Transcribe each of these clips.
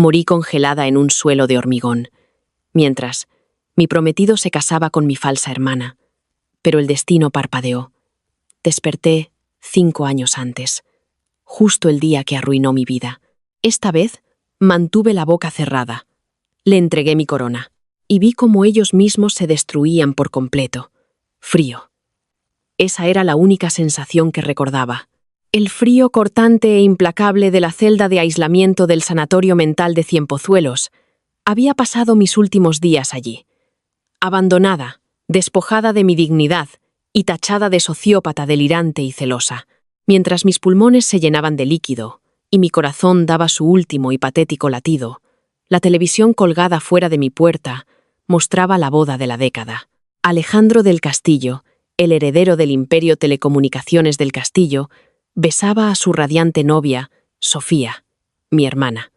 Morí congelada en un suelo de hormigón, mientras mi prometido se casaba con mi falsa hermana. Pero el destino parpadeó. Desperté 5 años antes, justo el día que arruinó mi vida. Esta vez mantuve la boca cerrada. Le entregué mi corona y vi cómo ellos mismos se destruían por completo. Frío. Esa era la única sensación que recordaba. El frío cortante e implacable de la celda de aislamiento del sanatorio mental de Cienpozuelos. Había pasado mis últimos días allí. Abandonada, despojada de mi dignidad y tachada de sociópata delirante y celosa, mientras mis pulmones se llenaban de líquido y mi corazón daba su último y patético latido. La televisión colgada fuera de mi puerta mostraba la boda de la década. Alejandro del Castillo, el heredero del imperio Telecomunicaciones del Castillo, besaba a su radiante novia, Sofía, mi hermana.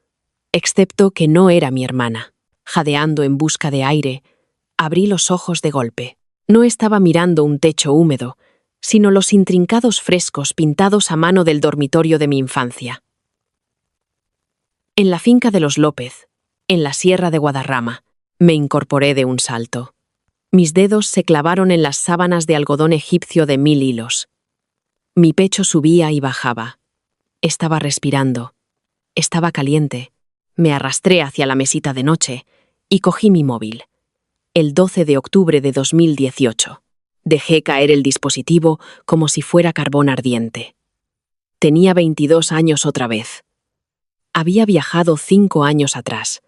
Excepto que no era mi hermana. Jadeando en busca de aire, abrí los ojos de golpe. No estaba mirando un techo húmedo, sino los intrincados frescos pintados a mano del dormitorio de mi infancia. En la finca de los López, en la sierra de Guadarrama, me incorporé de un salto. Mis dedos se clavaron en las sábanas de algodón egipcio de 1000 hilos. Mi pecho subía y bajaba. Estaba respirando. Estaba caliente. Me arrastré hacia la mesita de noche y cogí mi móvil. El 12 de octubre de 2018. Dejé caer el dispositivo como si fuera carbón ardiente. Tenía 22 años otra vez. Había viajado 5 años atrás.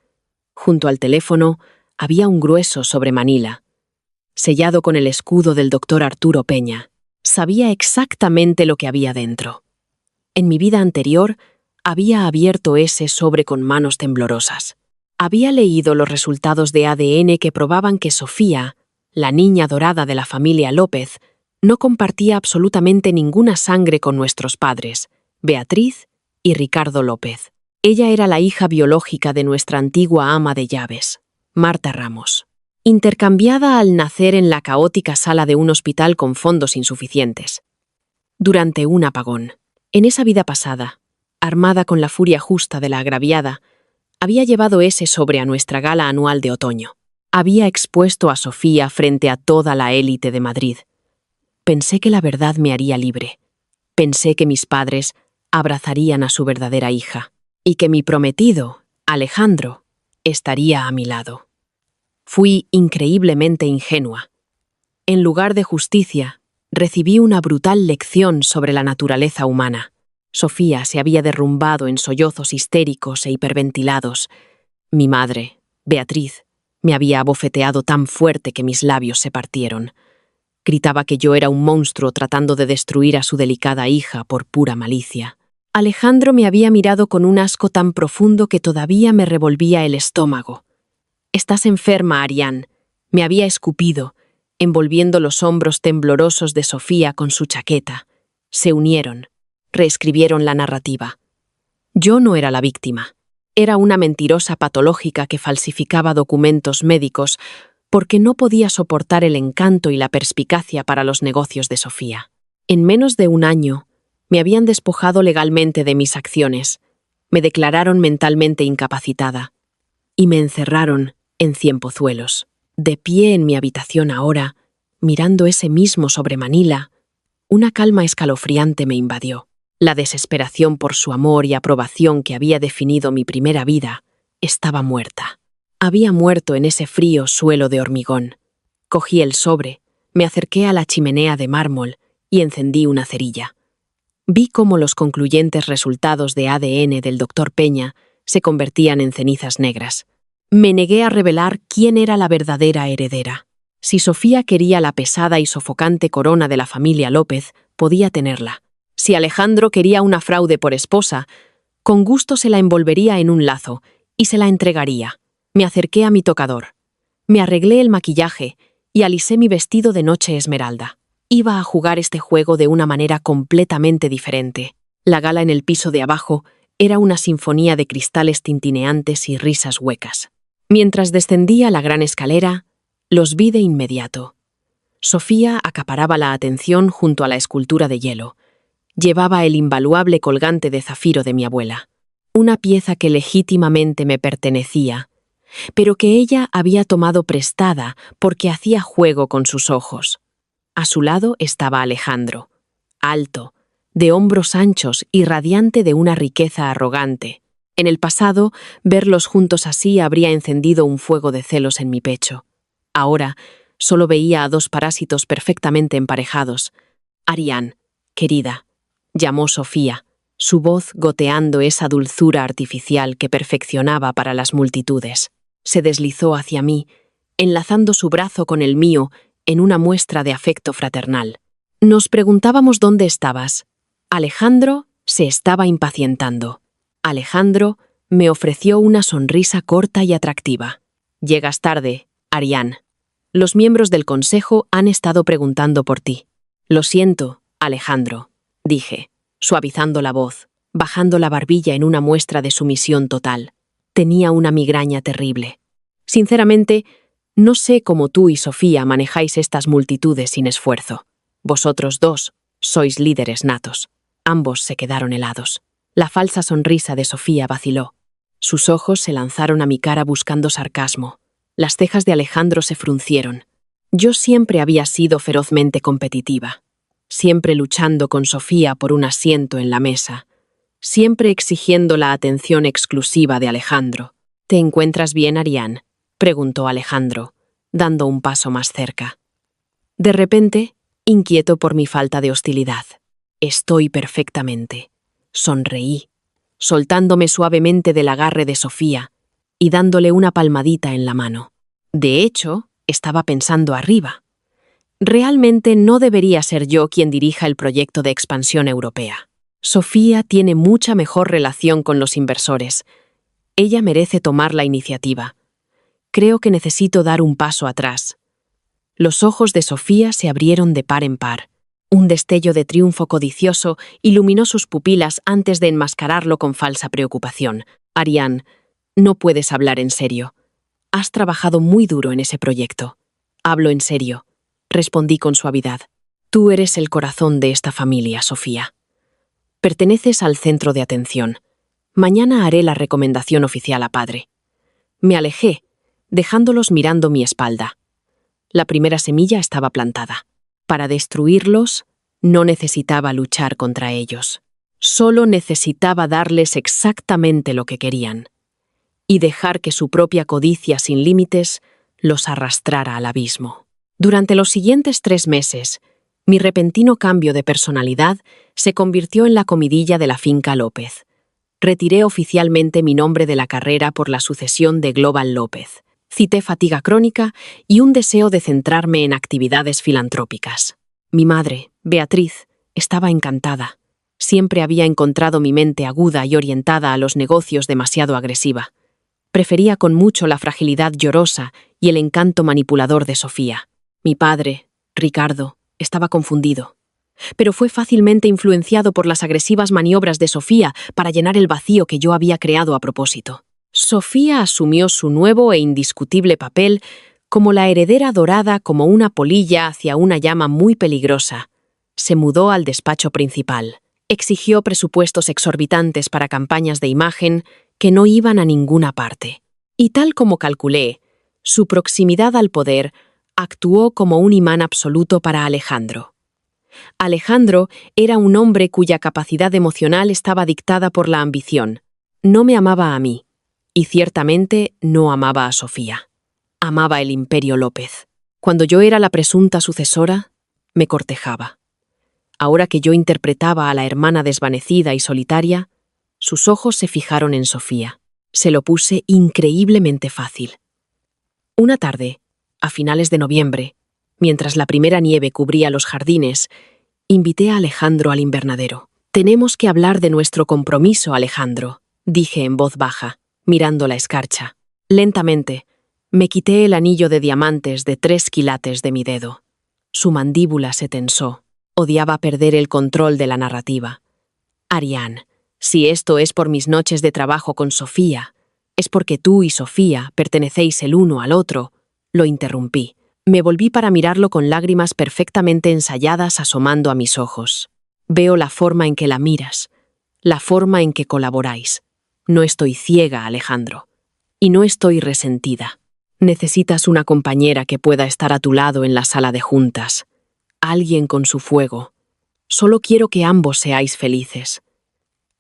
Junto al teléfono había un grueso sobre Manila, sellado con el escudo del doctor Arturo Peña. Sabía exactamente lo que había dentro. En mi vida anterior había abierto ese sobre con manos temblorosas. Había leído los resultados de ADN que probaban que Sofía, la niña dorada de la familia López, no compartía absolutamente ninguna sangre con nuestros padres, Beatriz y Ricardo López. Ella era la hija biológica de nuestra antigua ama de llaves, Marta Ramos, intercambiada al nacer en la caótica sala de un hospital con fondos insuficientes. Durante un apagón, en esa vida pasada, armada con la furia justa de la agraviada, había llevado ese sobre a nuestra gala anual de otoño. Había expuesto a Sofía frente a toda la élite de Madrid. Pensé que la verdad me haría libre. Pensé que mis padres abrazarían a su verdadera hija y que mi prometido, Alejandro, estaría a mi lado. Fui increíblemente ingenua. En lugar de justicia, recibí una brutal lección sobre la naturaleza humana. Sofía se había derrumbado en sollozos histéricos e hiperventilados. Mi madre, Beatriz, me había abofeteado tan fuerte que mis labios se partieron. Gritaba que yo era un monstruo tratando de destruir a su delicada hija por pura malicia. Alejandro me había mirado con un asco tan profundo que todavía me revolvía el estómago. «Estás enferma, Arián», me había escupido, envolviendo los hombros temblorosos de Sofía con su chaqueta. Se unieron, reescribieron la narrativa. Yo no era la víctima. Era una mentirosa patológica que falsificaba documentos médicos porque no podía soportar el encanto y la perspicacia para los negocios de Sofía. En menos de un año, me habían despojado legalmente de mis acciones, me declararon mentalmente incapacitada y me encerraron en Cienpozuelos. De pie en mi habitación ahora, mirando ese mismo sobre Manila, una calma escalofriante me invadió. La desesperación por su amor y aprobación que había definido mi primera vida estaba muerta. Había muerto en ese frío suelo de hormigón. Cogí el sobre, me acerqué a la chimenea de mármol y encendí una cerilla. Vi cómo los concluyentes resultados de ADN del doctor Peña se convertían en cenizas negras. Me negué a revelar quién era la verdadera heredera. Si Sofía quería la pesada y sofocante corona de la familia López, podía tenerla. Si Alejandro quería una fraude por esposa, con gusto se la envolvería en un lazo y se la entregaría. Me acerqué a mi tocador. Me arreglé el maquillaje y alisé mi vestido de noche esmeralda. Iba a jugar este juego de una manera completamente diferente. La gala en el piso de abajo era una sinfonía de cristales tintineantes y risas huecas. Mientras descendía la gran escalera, los vi de inmediato. Sofía acaparaba la atención junto a la escultura de hielo. Llevaba el invaluable colgante de zafiro de mi abuela. una pieza que legítimamente me pertenecía, pero que ella había tomado prestada porque hacía juego con sus ojos. A su lado estaba Alejandro, alto, de hombros anchos y radiante de una riqueza arrogante. En el pasado, verlos juntos así habría encendido un fuego de celos en mi pecho. Ahora, solo veía a dos parásitos perfectamente emparejados. «Ariane, querida», llamó Sofía, su voz goteando esa dulzura artificial que perfeccionaba para las multitudes. Se deslizó hacia mí, enlazando su brazo con el mío en una muestra de afecto fraternal. Nos preguntábamos dónde estabas. Alejandro se estaba impacientando. Alejandro me ofreció una sonrisa corta y atractiva. «Llegas tarde, Ariane. Los miembros del consejo han estado preguntando por ti». «Lo siento, Alejandro», dije, suavizando la voz, bajando la barbilla en una muestra de sumisión total. Tenía una migraña terrible. Sinceramente, no sé cómo tú y Sofía manejáis estas multitudes sin esfuerzo. Vosotros dos sois líderes natos. Ambos se quedaron helados. La falsa sonrisa de Sofía vaciló. Sus ojos se lanzaron a mi cara buscando sarcasmo. Las cejas de Alejandro se fruncieron. Yo siempre había sido ferozmente competitiva, siempre luchando con Sofía por un asiento en la mesa, siempre exigiendo la atención exclusiva de Alejandro. «¿Te encuentras bien, Ariane?», preguntó Alejandro, dando un paso más cerca. De repente, inquieto por mi falta de hostilidad. «Estoy perfectamente», sonreí, soltándome suavemente del agarre de Sofía y dándole una palmadita en la mano. De hecho, estaba pensando arriba. Realmente no debería ser yo quien dirija el proyecto de expansión europea. Sofía tiene mucha mejor relación con los inversores. Ella merece tomar la iniciativa. Creo que necesito dar un paso atrás. Los ojos de Sofía se abrieron de par en par. Un destello de triunfo codicioso iluminó sus pupilas antes de enmascararlo con falsa preocupación. «Ariane, no puedes hablar en serio. Has trabajado muy duro en ese proyecto». «Hablo en serio», respondí con suavidad. «Tú eres el corazón de esta familia, Sofía. Perteneces al centro de atención. Mañana haré la recomendación oficial a padre». Me alejé, dejándolos mirando mi espalda. La primera semilla estaba plantada. Para destruirlos, no necesitaba luchar contra ellos. Solo necesitaba darles exactamente lo que querían y dejar que su propia codicia sin límites los arrastrara al abismo. Durante los siguientes 3 meses, mi repentino cambio de personalidad se convirtió en la comidilla de la finca López. Retiré oficialmente mi nombre de la carrera por la sucesión de Global López. Cité fatiga crónica y un deseo de centrarme en actividades filantrópicas. Mi madre, Beatriz, estaba encantada. Siempre había encontrado mi mente aguda y orientada a los negocios demasiado agresiva. Prefería con mucho la fragilidad llorosa y el encanto manipulador de Sofía. Mi padre, Ricardo, estaba confundido, pero fue fácilmente influenciado por las agresivas maniobras de Sofía para llenar el vacío que yo había creado a propósito. Sofía asumió su nuevo e indiscutible papel como la heredera dorada como una polilla hacia una llama muy peligrosa. Se mudó al despacho principal. Exigió presupuestos exorbitantes para campañas de imagen que no iban a ninguna parte. Y tal como calculé, su proximidad al poder actuó como un imán absoluto para Alejandro. Alejandro era un hombre cuya capacidad emocional estaba dictada por la ambición. No me amaba a mí, y ciertamente no amaba a Sofía. Amaba el Imperio López. Cuando yo era la presunta sucesora, me cortejaba. Ahora que yo interpretaba a la hermana desvanecida y solitaria, sus ojos se fijaron en Sofía. Se lo puse increíblemente fácil. Una tarde, a finales de noviembre, mientras la primera nieve cubría los jardines, invité a Alejandro al invernadero. «Tenemos que hablar de nuestro compromiso, Alejandro», dije en voz baja, mirando la escarcha. Lentamente, me quité el anillo de diamantes de 3 quilates de mi dedo. Su mandíbula se tensó. Odiaba perder el control de la narrativa. «Ariane, si esto es por mis noches de trabajo con Sofía, es porque tú y Sofía pertenecéis el uno al otro», lo interrumpí. Me volví para mirarlo con lágrimas perfectamente ensayadas asomando a mis ojos. «Veo la forma en que la miras, la forma en que colaboráis. No estoy ciega, Alejandro. Y no estoy resentida. Necesitas una compañera que pueda estar a tu lado en la sala de juntas. Alguien con su fuego. Solo quiero que ambos seáis felices.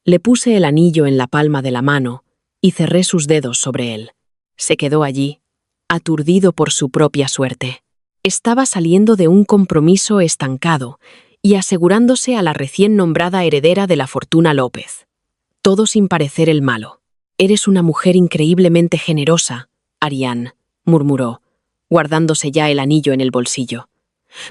Le puse el anillo en la palma de la mano y cerré sus dedos sobre él. Se quedó allí, aturdido por su propia suerte. Estaba saliendo de un compromiso estancado y asegurándose a la recién nombrada heredera de la fortuna López. Todo sin parecer el malo. «Eres una mujer increíblemente generosa», Ariane murmuró, guardándose ya el anillo en el bolsillo.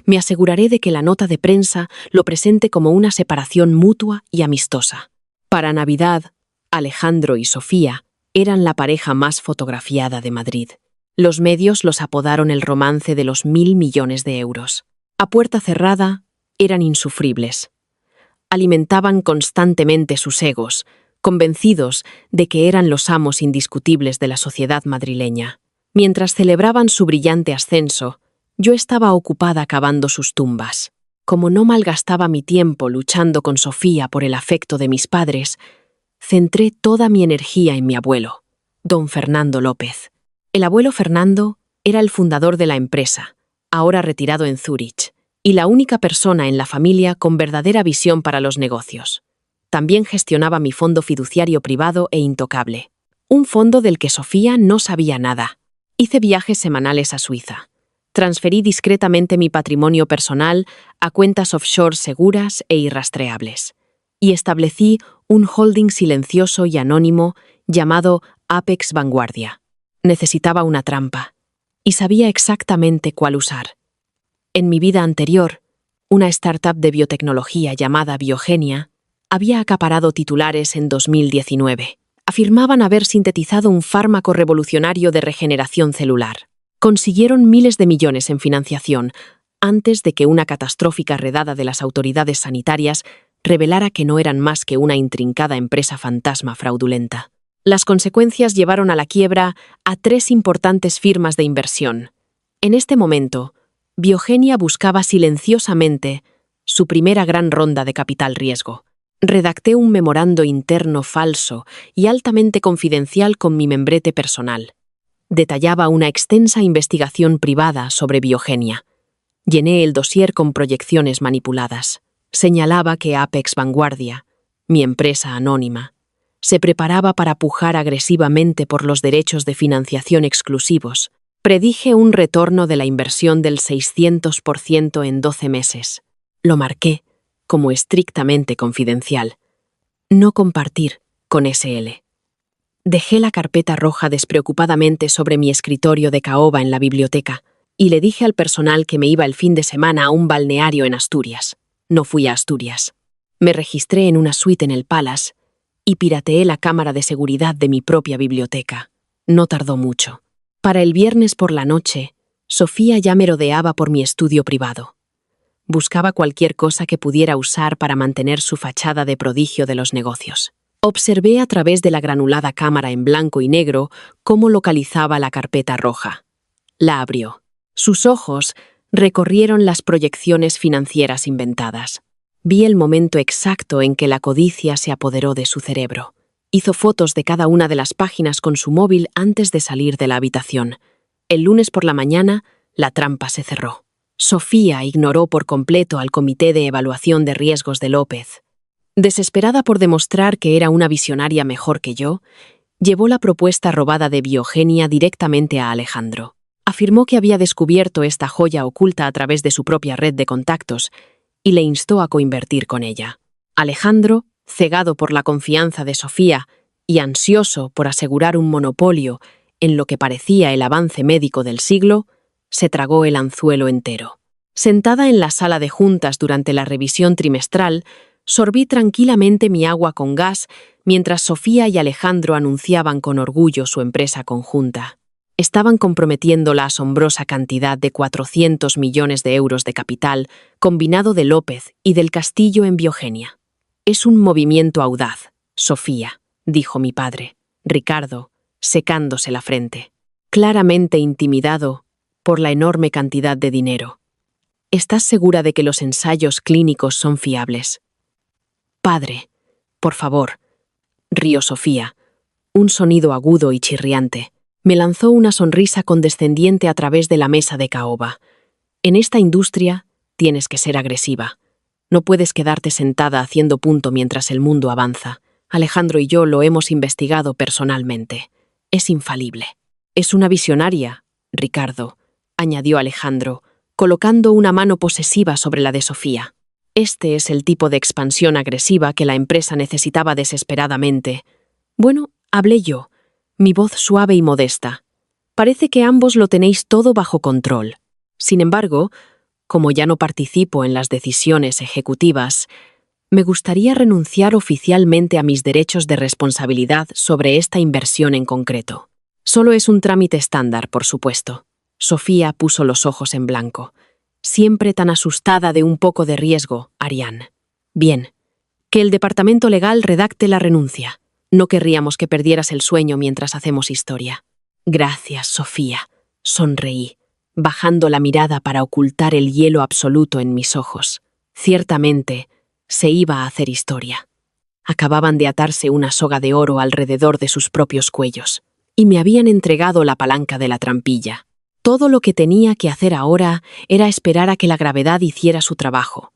«Me aseguraré de que la nota de prensa lo presente como una separación mutua y amistosa». Para Navidad, Alejandro y Sofía eran la pareja más fotografiada de Madrid. Los medios los apodaron el romance de los 1.000 millones de euros. A puerta cerrada, eran insufribles. Alimentaban constantemente sus egos, convencidos de que eran los amos indiscutibles de la sociedad madrileña. Mientras celebraban su brillante ascenso, yo estaba ocupada cavando sus tumbas. Como no malgastaba mi tiempo luchando con Sofía por el afecto de mis padres, centré toda mi energía en mi abuelo, don Fernando López. El abuelo Fernando era el fundador de la empresa, ahora retirado en Zúrich, y la única persona en la familia con verdadera visión para los negocios. También gestionaba mi fondo fiduciario privado e intocable, un fondo del que Sofía no sabía nada. Hice viajes semanales a Suiza. Transferí discretamente mi patrimonio personal a cuentas offshore seguras e irrastreables, y establecí un holding silencioso y anónimo llamado Apex Vanguardia. Necesitaba una trampa, y sabía exactamente cuál usar. En mi vida anterior, una startup de biotecnología llamada Biogenia había acaparado titulares en 2019. Afirmaban haber sintetizado un fármaco revolucionario de regeneración celular. Consiguieron miles de millones en financiación antes de que una catastrófica redada de las autoridades sanitarias revelara que no eran más que una intrincada empresa fantasma fraudulenta. Las consecuencias llevaron a la quiebra a 3 importantes firmas de inversión. En este momento, Biogenia buscaba silenciosamente su primera gran ronda de capital riesgo. Redacté un memorando interno falso y altamente confidencial con mi membrete personal. Detallaba una extensa investigación privada sobre Biogenia. Llené el dossier con proyecciones manipuladas. Señalaba que Apex Vanguardia, mi empresa anónima, se preparaba para pujar agresivamente por los derechos de financiación exclusivos. Predije un retorno de la inversión del 600% en 12 meses. Lo marqué como estrictamente confidencial. No compartir con SL. Dejé la carpeta roja despreocupadamente sobre mi escritorio de caoba en la biblioteca y le dije al personal que me iba el fin de semana a un balneario en Asturias. No fui a Asturias. Me registré en una suite en el Palace y pirateé la cámara de seguridad de mi propia biblioteca. No tardó mucho. Para el viernes por la noche, Sofía ya merodeaba por mi estudio privado. Buscaba cualquier cosa que pudiera usar para mantener su fachada de prodigio de los negocios. Observé a través de la granulada cámara en blanco y negro cómo localizaba la carpeta roja. La abrió. Sus ojos recorrieron las proyecciones financieras inventadas. Vi el momento exacto en que la codicia se apoderó de su cerebro. Hizo fotos de cada una de las páginas con su móvil antes de salir de la habitación. El lunes por la mañana, la trampa se cerró. Sofía ignoró por completo al Comité de Evaluación de Riesgos de López. Desesperada por demostrar que era una visionaria mejor que yo, llevó la propuesta robada de Biogenia directamente a Alejandro. Afirmó que había descubierto esta joya oculta a través de su propia red de contactos y le instó a coinvertir con ella. Alejandro, cegado por la confianza de Sofía y ansioso por asegurar un monopolio en lo que parecía el avance médico del siglo, se tragó el anzuelo entero. Sentada en la sala de juntas durante la revisión trimestral, sorbí tranquilamente mi agua con gas mientras Sofía y Alejandro anunciaban con orgullo su empresa conjunta. Estaban comprometiendo la asombrosa cantidad de 400 millones de euros de capital combinado de López y del Castillo en Biogenia. «Es un movimiento audaz, Sofía», dijo mi padre, Ricardo, secándose la frente, claramente intimidado por la enorme cantidad de dinero. «¿Estás segura de que los ensayos clínicos son fiables?» «Padre, por favor», rió Sofía, Un sonido agudo y chirriante. Me lanzó una sonrisa condescendiente a través de la mesa de caoba. En esta industria tienes que ser agresiva. No puedes quedarte sentada haciendo punto mientras el mundo avanza. Alejandro y yo lo hemos investigado personalmente. Es infalible. Es una visionaria, Ricardo, añadió Alejandro, colocando una mano posesiva sobre la de Sofía. Este es el tipo de expansión agresiva que la empresa necesitaba desesperadamente. Bueno, hablé yo, mi voz suave y modesta. Parece que ambos lo tenéis todo bajo control. Sin embargo, como ya no participo en las decisiones ejecutivas, me gustaría renunciar oficialmente a mis derechos de responsabilidad sobre esta inversión en concreto. Solo es un trámite estándar, por supuesto. Sofía puso los ojos en blanco. Siempre tan asustada de un poco de riesgo, Ariane. Bien, que el departamento legal redacte la renuncia. No querríamos que perdieras el sueño mientras hacemos historia. Gracias, Sofía. Sonreí, bajando la mirada para ocultar el hielo absoluto en mis ojos. Ciertamente, se iba a hacer historia. Acababan de atarse una soga de oro alrededor de sus propios cuellos, y me habían entregado la palanca de la trampilla. Todo lo que tenía que hacer ahora era esperar a que la gravedad hiciera su trabajo.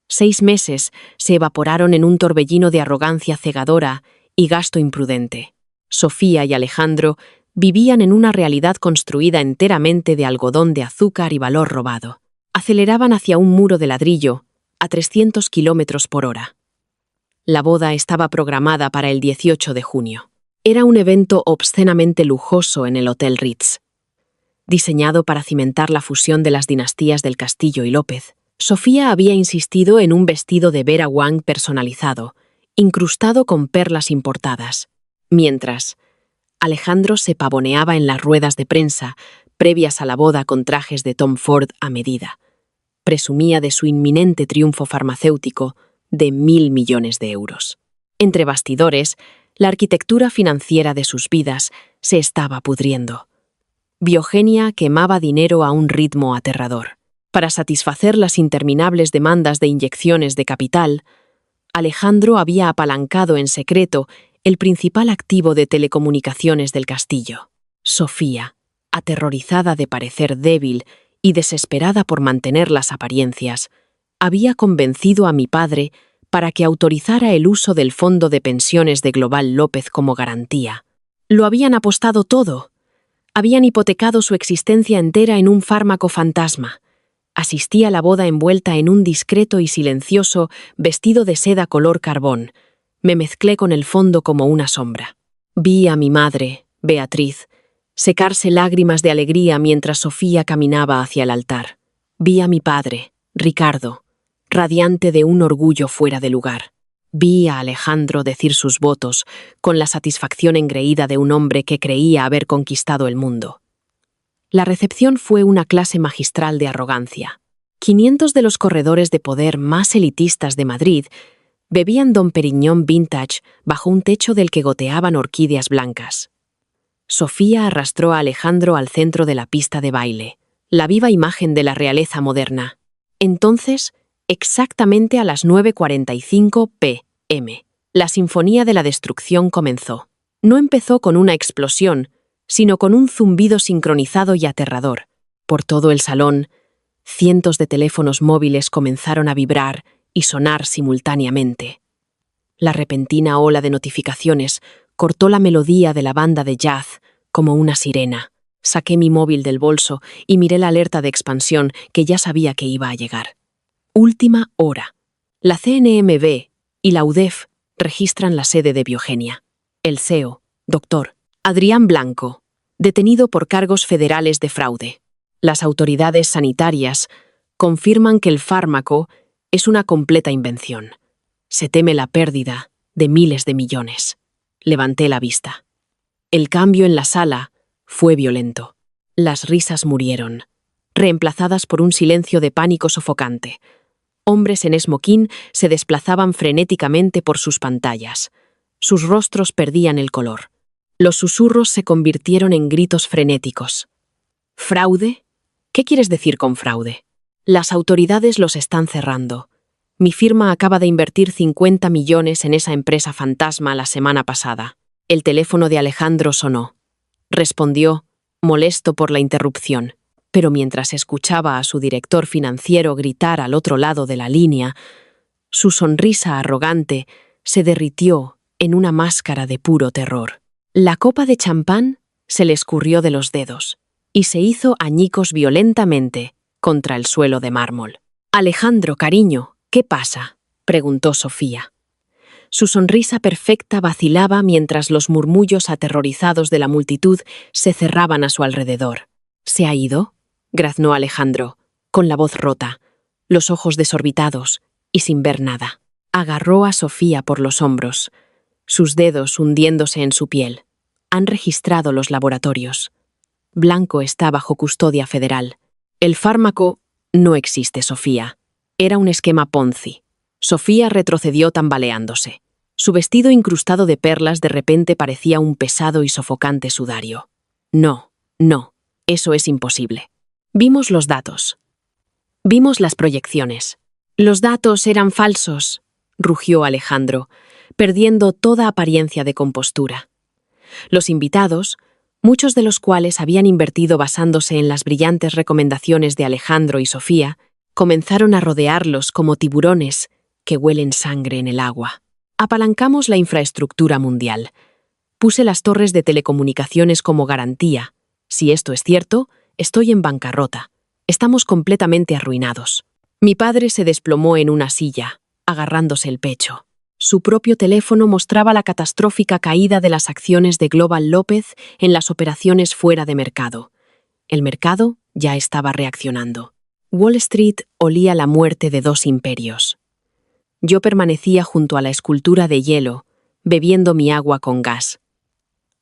6 meses se evaporaron en un torbellino de arrogancia cegadora y gasto imprudente. Sofía y Alejandro vivían en una realidad construida enteramente de algodón de azúcar y valor robado. Aceleraban hacia un muro de ladrillo a 300 kilómetros por hora. La boda estaba programada para el 18 de junio. Era un evento obscenamente lujoso en el Hotel Ritz. Diseñado para cimentar la fusión de las dinastías del Castillo y López, Sofía había insistido en un vestido de Vera Wang personalizado, incrustado con perlas importadas, mientras Alejandro se pavoneaba en las ruedas de prensa previas a la boda con trajes de Tom Ford a medida. Presumía de su inminente triunfo farmacéutico de 1.000 millones de euros. Entre bastidores, la arquitectura financiera de sus vidas se estaba pudriendo. Biogenia quemaba dinero a un ritmo aterrador. Para satisfacer las interminables demandas de inyecciones de capital, Alejandro había apalancado en secreto el principal activo de telecomunicaciones del castillo. Sofía, aterrorizada de parecer débil y desesperada por mantener las apariencias, había convencido a mi padre para que autorizara el uso del fondo de pensiones de Global López como garantía. Lo habían apostado todo. Habían hipotecado su existencia entera en un fármaco fantasma. Asistí a la boda envuelta en un discreto y silencioso vestido de seda color carbón. Me mezclé con el fondo como una sombra. Vi a mi madre, Beatriz, secarse lágrimas de alegría mientras Sofía caminaba hacia el altar. Vi a mi padre, Ricardo, radiante de un orgullo fuera de lugar. Vi a Alejandro decir sus votos con la satisfacción engreída de un hombre que creía haber conquistado el mundo. La recepción fue una clase magistral de arrogancia. 500 de los corredores de poder más elitistas de Madrid bebían Dom Perignon Vintage bajo un techo del que goteaban orquídeas blancas. Sofía arrastró a Alejandro al centro de la pista de baile, la viva imagen de la realeza moderna. Entonces, exactamente a las 9:45 p.m., la Sinfonía de la Destrucción comenzó. No empezó con una explosión, sino con un zumbido sincronizado y aterrador. Por todo el salón, cientos de teléfonos móviles comenzaron a vibrar y sonar simultáneamente. La repentina ola de notificaciones cortó la melodía de la banda de jazz como una sirena. Saqué mi móvil del bolso y miré la alerta de expansión que ya sabía que iba a llegar. Última hora. La CNMV y la UDEF registran la sede de Biogenia. El CEO, Dr. Adrián Blanco, detenido por cargos federales de fraude. Las autoridades sanitarias confirman que el fármaco es una completa invención. Se teme la pérdida de miles de millones. Levanté la vista. El cambio en la sala fue violento. Las risas murieron, reemplazadas por un silencio de pánico sofocante. Hombres en esmoquín se desplazaban frenéticamente por sus pantallas. Sus rostros perdían el color. Los susurros se convirtieron en gritos frenéticos. ¿Fraude? ¿Qué quieres decir con fraude? Las autoridades los están cerrando. Mi firma acaba de invertir 50 millones en esa empresa fantasma la semana pasada. El teléfono de Alejandro sonó. Respondió, molesto por la interrupción, pero mientras escuchaba a su director financiero gritar al otro lado de la línea, su sonrisa arrogante se derritió en una máscara de puro terror. La copa de champán se le escurrió de los dedos y se hizo añicos violentamente contra el suelo de mármol. «Alejandro, cariño, ¿qué pasa?», preguntó Sofía. Su sonrisa perfecta vacilaba mientras los murmullos aterrorizados de la multitud se cerraban a su alrededor. «¿Se ha ido?», graznó Alejandro, con la voz rota, los ojos desorbitados y sin ver nada. Agarró a Sofía por los hombros, sus dedos hundiéndose en su piel. «Han registrado los laboratorios. Blanco está bajo custodia federal. El fármaco no existe, Sofía. Era un esquema Ponzi». Sofía retrocedió tambaleándose. Su vestido incrustado de perlas de repente parecía un pesado y sofocante sudario. «No, no, eso es imposible». Vimos los datos. Vimos las proyecciones. «Los datos eran falsos», rugió Alejandro, perdiendo toda apariencia de compostura. Los invitados, muchos de los cuales habían invertido basándose en las brillantes recomendaciones de Alejandro y Sofía, comenzaron a rodearlos como tiburones que huelen sangre en el agua. Apalancamos la infraestructura mundial. Puse las torres de telecomunicaciones como garantía. Si esto es cierto, estoy en bancarrota. Estamos completamente arruinados. Mi padre se desplomó en una silla, agarrándose el pecho. Su propio teléfono mostraba la catastrófica caída de las acciones de Global López en las operaciones fuera de mercado. El mercado ya estaba reaccionando. Wall Street olía la muerte de dos imperios. Yo permanecía junto a la escultura de hielo, bebiendo mi agua con gas.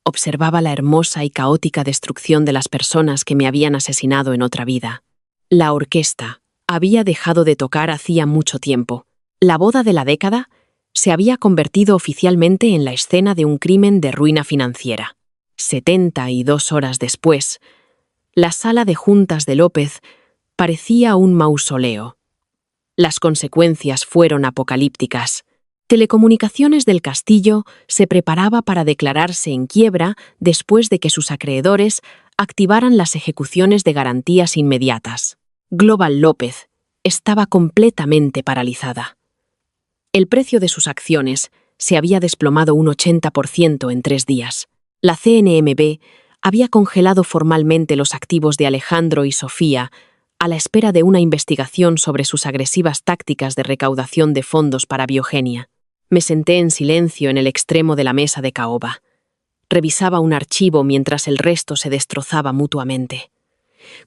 Observaba la hermosa y caótica destrucción de las personas que me habían asesinado en otra vida. La orquesta había dejado de tocar hacía mucho tiempo. La boda de la década se había convertido oficialmente en la escena de un crimen de ruina financiera. 72 horas después, la sala de juntas de López parecía un mausoleo. Las consecuencias fueron apocalípticas. Telecomunicaciones del Castillo se preparaba para declararse en quiebra después de que sus acreedores activaran las ejecuciones de garantías inmediatas. Global López estaba completamente paralizada. El precio de sus acciones se había desplomado un 80% en 3 días. La CNMV había congelado formalmente los activos de Alejandro y Sofía a la espera de una investigación sobre sus agresivas tácticas de recaudación de fondos para biogenia. Me senté en silencio en el extremo de la mesa de caoba. Revisaba un archivo mientras el resto se destrozaba mutuamente.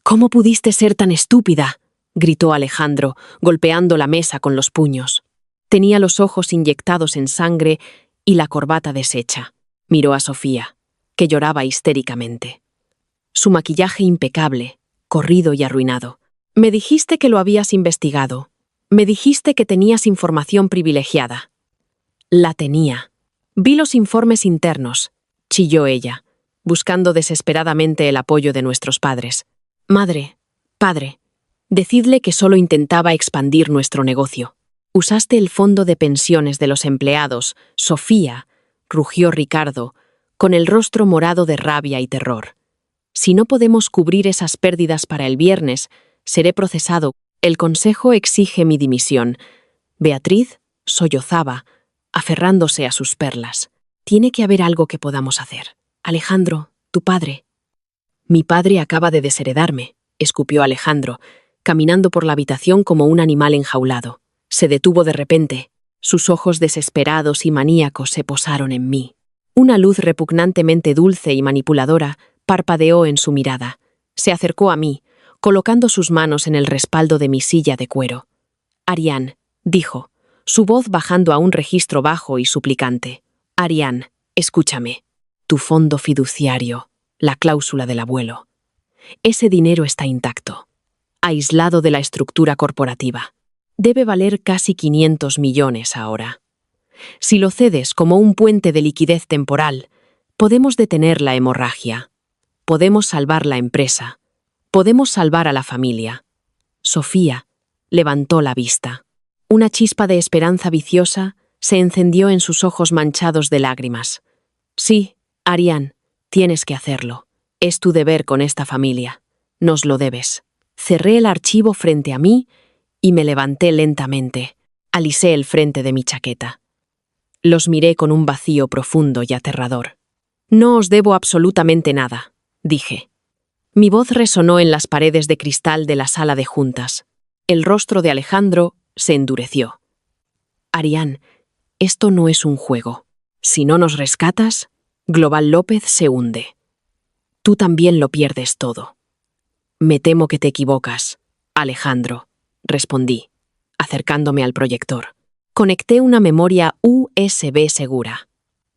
«¿Cómo pudiste ser tan estúpida?», gritó Alejandro, golpeando la mesa con los puños. Tenía los ojos inyectados en sangre y la corbata deshecha. Miró a Sofía, que lloraba histéricamente. Su maquillaje impecable, corrido y arruinado. «Me dijiste que lo habías investigado. Me dijiste que tenías información privilegiada». La tenía. «Vi los informes internos», chilló ella, buscando desesperadamente el apoyo de nuestros padres. «Madre, padre, decidle que solo intentaba expandir nuestro negocio». «Usaste el fondo de pensiones de los empleados, Sofía», rugió Ricardo, con el rostro morado de rabia y terror. «Si no podemos cubrir esas pérdidas para el viernes, seré procesado. El consejo exige mi dimisión». Beatriz sollozaba, aferrándose a sus perlas. «Tiene que haber algo que podamos hacer. Alejandro, tu padre». «Mi padre acaba de desheredarme», escupió Alejandro, caminando por la habitación como un animal enjaulado. Se detuvo de repente. Sus ojos desesperados y maníacos se posaron en mí. Una luz repugnantemente dulce y manipuladora parpadeó en su mirada. Se acercó a mí, colocando sus manos en el respaldo de mi silla de cuero. «Ariane», dijo, su voz bajando a un registro bajo y suplicante. «Ariane, escúchame. Tu fondo fiduciario, la cláusula del abuelo. Ese dinero está intacto, aislado de la estructura corporativa. Debe valer casi 500 millones ahora. Si lo cedes como un puente de liquidez temporal, podemos detener la hemorragia. Podemos salvar la empresa. Podemos salvar a la familia». Sofía levantó la vista. Una chispa de esperanza viciosa se encendió en sus ojos manchados de lágrimas. Sí, Arián, tienes que hacerlo. Es tu deber con esta familia. Nos lo debes. Cerré el archivo frente a mí y me levanté lentamente. Alisé el frente de mi chaqueta. Los miré con un vacío profundo y aterrador. No os debo absolutamente nada, dije. Mi voz resonó en las paredes de cristal de la sala de juntas. El rostro de Alejandro se endureció. Arián, esto no es un juego. Si no nos rescatas, Global López se hunde. Tú también lo pierdes todo. Me temo que te equivocas, Alejandro, respondí, acercándome al proyector. Conecté una memoria USB segura.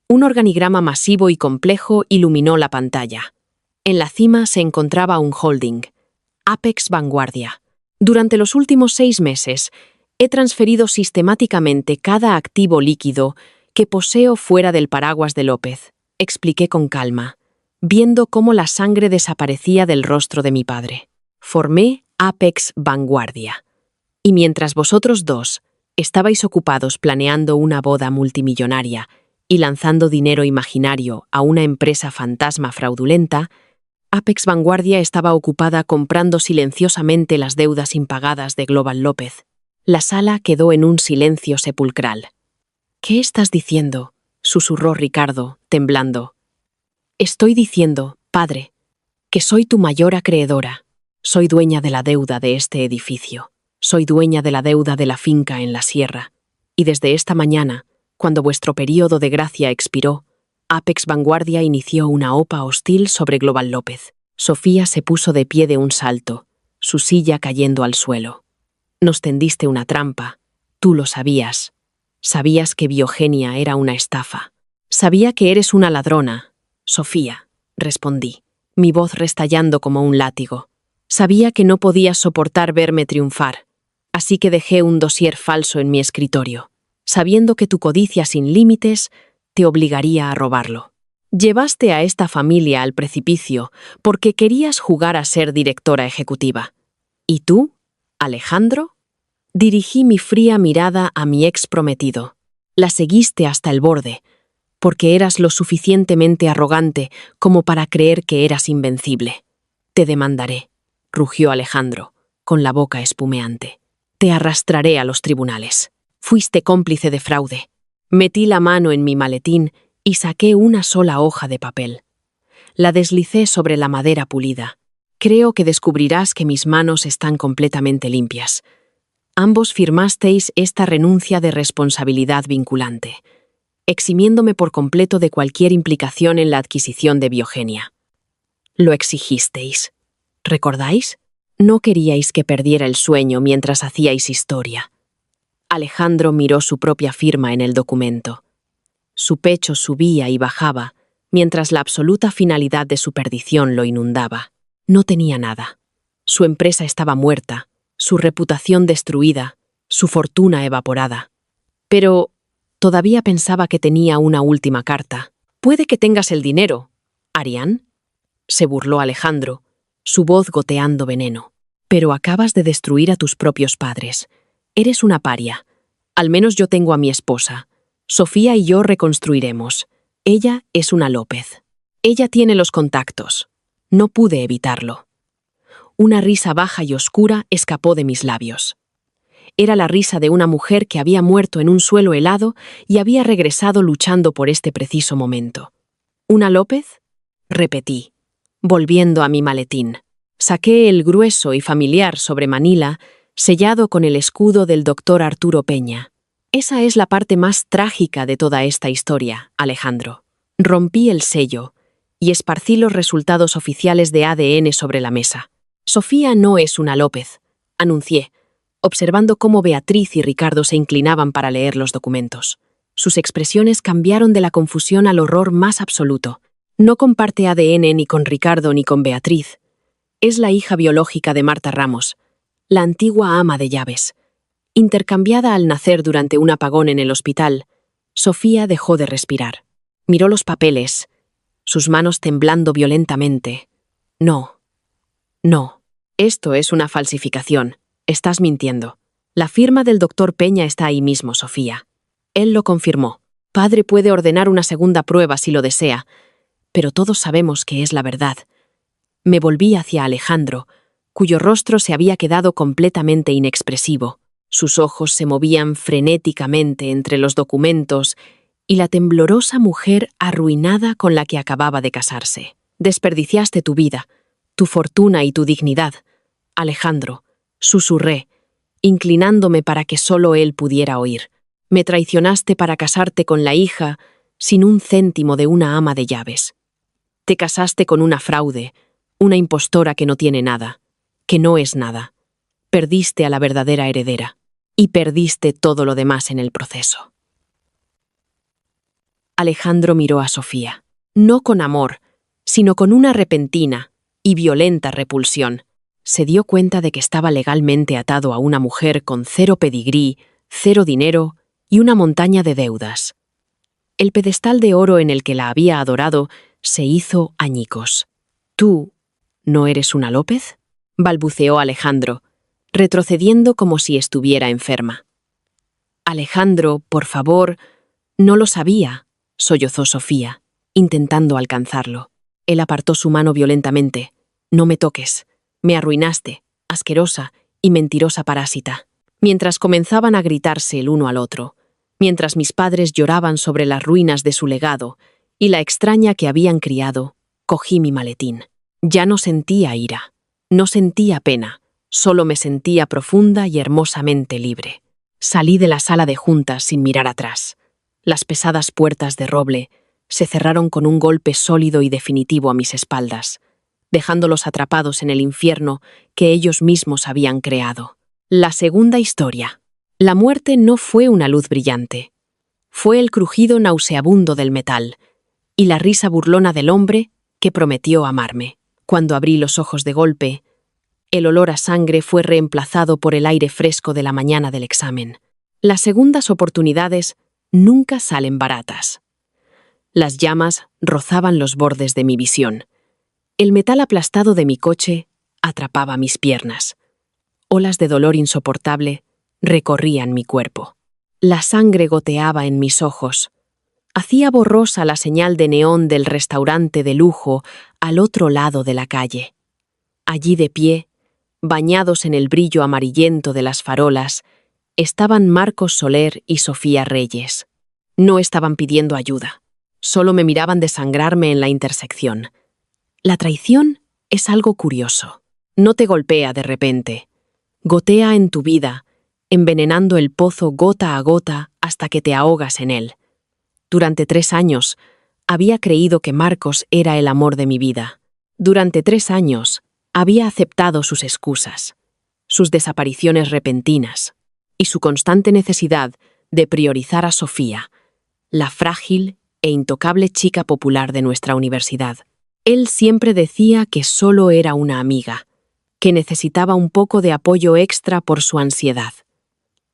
Un organigrama masivo y complejo iluminó la pantalla. En la cima se encontraba un holding, Apex Vanguardia. Durante los últimos 6 meses, he transferido sistemáticamente cada activo líquido que poseo fuera del paraguas de López, expliqué con calma, viendo cómo la sangre desaparecía del rostro de mi padre. Formé Apex Vanguardia. Y mientras vosotros dos estabais ocupados planeando una boda multimillonaria y lanzando dinero imaginario a una empresa fantasma fraudulenta, Apex Vanguardia estaba ocupada comprando silenciosamente las deudas impagadas de Global López. La sala quedó en un silencio sepulcral. ¿Qué estás diciendo?, susurró Ricardo, temblando. Estoy diciendo, padre, que soy tu mayor acreedora. Soy dueña de la deuda de este edificio. Soy dueña de la deuda de la finca en la sierra. Y desde esta mañana, cuando vuestro período de gracia expiró, Apex Vanguardia inició una OPA hostil sobre Global López. Sofía se puso de pie de un salto, su silla cayendo al suelo. Nos tendiste una trampa. Tú lo sabías. Sabías que Biogenia era una estafa. Sabía que eres una ladrona. Sofía, respondí, mi voz restallando como un látigo. Sabía que no podías soportar verme triunfar, así que dejé un dossier falso en mi escritorio, sabiendo que tu codicia sin límites te obligaría a robarlo. Llevaste a esta familia al precipicio porque querías jugar a ser directora ejecutiva. ¿Y tú, Alejandro? Dirigí mi fría mirada a mi ex prometido. La seguiste hasta el borde, porque eras lo suficientemente arrogante como para creer que eras invencible. Te demandaré, rugió Alejandro, con la boca espumeante. Te arrastraré a los tribunales. Fuiste cómplice de fraude. Metí la mano en mi maletín y saqué una sola hoja de papel. La deslicé sobre la madera pulida. Creo que descubrirás que mis manos están completamente limpias. Ambos firmasteis esta renuncia de responsabilidad vinculante, eximiéndome por completo de cualquier implicación en la adquisición de Biogenia. Lo exigisteis. ¿Recordáis? No queríais que perdiera el sueño mientras hacíais historia. Alejandro miró su propia firma en el documento. Su pecho subía y bajaba, mientras la absoluta finalidad de su perdición lo inundaba. No tenía nada. Su empresa estaba muerta, su reputación destruida, su fortuna evaporada. Pero todavía pensaba que tenía una última carta. «Puede que tengas el dinero, Arián», se burló Alejandro, su voz goteando veneno. «Pero acabas de destruir a tus propios padres. Eres una paria. Al menos yo tengo a mi esposa. Sofía y yo reconstruiremos. Ella es una López. Ella tiene los contactos. No pude evitarlo». Una risa baja y oscura escapó de mis labios. Era la risa de una mujer que había muerto en un suelo helado y había regresado luchando por este preciso momento. ¿Una López?, repetí, volviendo a mi maletín. Saqué el grueso y familiar sobre Manila, sellado con el escudo del doctor Arturo Peña. Esa es la parte más trágica de toda esta historia, Alejandro. Rompí el sello y esparcí los resultados oficiales de ADN sobre la mesa. Sofía no es una López, anuncié, observando cómo Beatriz y Ricardo se inclinaban para leer los documentos. Sus expresiones cambiaron de la confusión al horror más absoluto. No comparte ADN ni con Ricardo ni con Beatriz. Es la hija biológica de Marta Ramos, la antigua ama de llaves. Intercambiada al nacer durante un apagón en el hospital, Sofía dejó de respirar. Miró los papeles, sus manos temblando violentamente. No. Esto es una falsificación. Estás mintiendo. La firma del doctor Peña está ahí mismo, Sofía. Él lo confirmó. padre puede ordenar una segunda prueba si lo desea, pero todos sabemos que es la verdad. Me volví hacia Alejandro, cuyo rostro se había quedado completamente inexpresivo. Sus ojos se movían frenéticamente entre los documentos y la temblorosa mujer arruinada con la que acababa de casarse. Desperdiciaste tu vida, tu fortuna y tu dignidad, Alejandro, susurré, inclinándome para que solo él pudiera oír. Me traicionaste para casarte con la hija sin un céntimo de una ama de llaves. Te casaste con una fraude, una impostora que no tiene nada, que no es nada. Perdiste a la verdadera heredera y perdiste todo lo demás en el proceso. Alejandro miró a Sofía, no con amor, sino con una repentina y violenta repulsión. Se dio cuenta de que estaba legalmente atado a una mujer con 0 pedigrí, 0 dinero y una montaña de deudas. El pedestal de oro en el que la había adorado se hizo añicos. ¿Tú no eres una López?, balbuceó Alejandro, retrocediendo como si estuviera enferma. Alejandro, por favor, no lo sabía, sollozó Sofía, intentando alcanzarlo. Él apartó su mano violentamente. No me toques. Me arruinaste, asquerosa y mentirosa parásita. Mientras comenzaban a gritarse el uno al otro, mientras mis padres lloraban sobre las ruinas de su legado y la extraña que habían criado, cogí mi maletín. Ya no sentía ira, no sentía pena, solo me sentía profunda y hermosamente libre. Salí de la sala de juntas sin mirar atrás. Las pesadas puertas de roble se cerraron con un golpe sólido y definitivo a mis espaldas, dejándolos atrapados en el infierno que ellos mismos habían creado. La segunda historia. La muerte no fue una luz brillante. Fue el crujido nauseabundo del metal y la risa burlona del hombre que prometió amarme. Cuando abrí los ojos de golpe, el olor a sangre fue reemplazado por el aire fresco de la mañana del examen. Las segundas oportunidades nunca salen baratas. Las llamas rozaban los bordes de mi visión. El metal aplastado de mi coche atrapaba mis piernas. Olas de dolor insoportable recorrían mi cuerpo. La sangre goteaba en mis ojos. Hacía borrosa la señal de neón del restaurante de lujo al otro lado de la calle. Allí de pie, bañados en el brillo amarillento de las farolas, estaban Marcos Soler y Sofía Reyes. No estaban pidiendo ayuda, solo me miraban desangrarme en la intersección. La traición es algo curioso. No te golpea de repente. Gotea en tu vida, envenenando el pozo gota a gota hasta que te ahogas en él. Durante 3 años, había creído que Marcos era el amor de mi vida. Durante 3 años, había aceptado sus excusas, sus desapariciones repentinas y su constante necesidad de priorizar a Sofía, la frágil e intocable chica popular de nuestra universidad. Él siempre decía que solo era una amiga, que necesitaba un poco de apoyo extra por su ansiedad.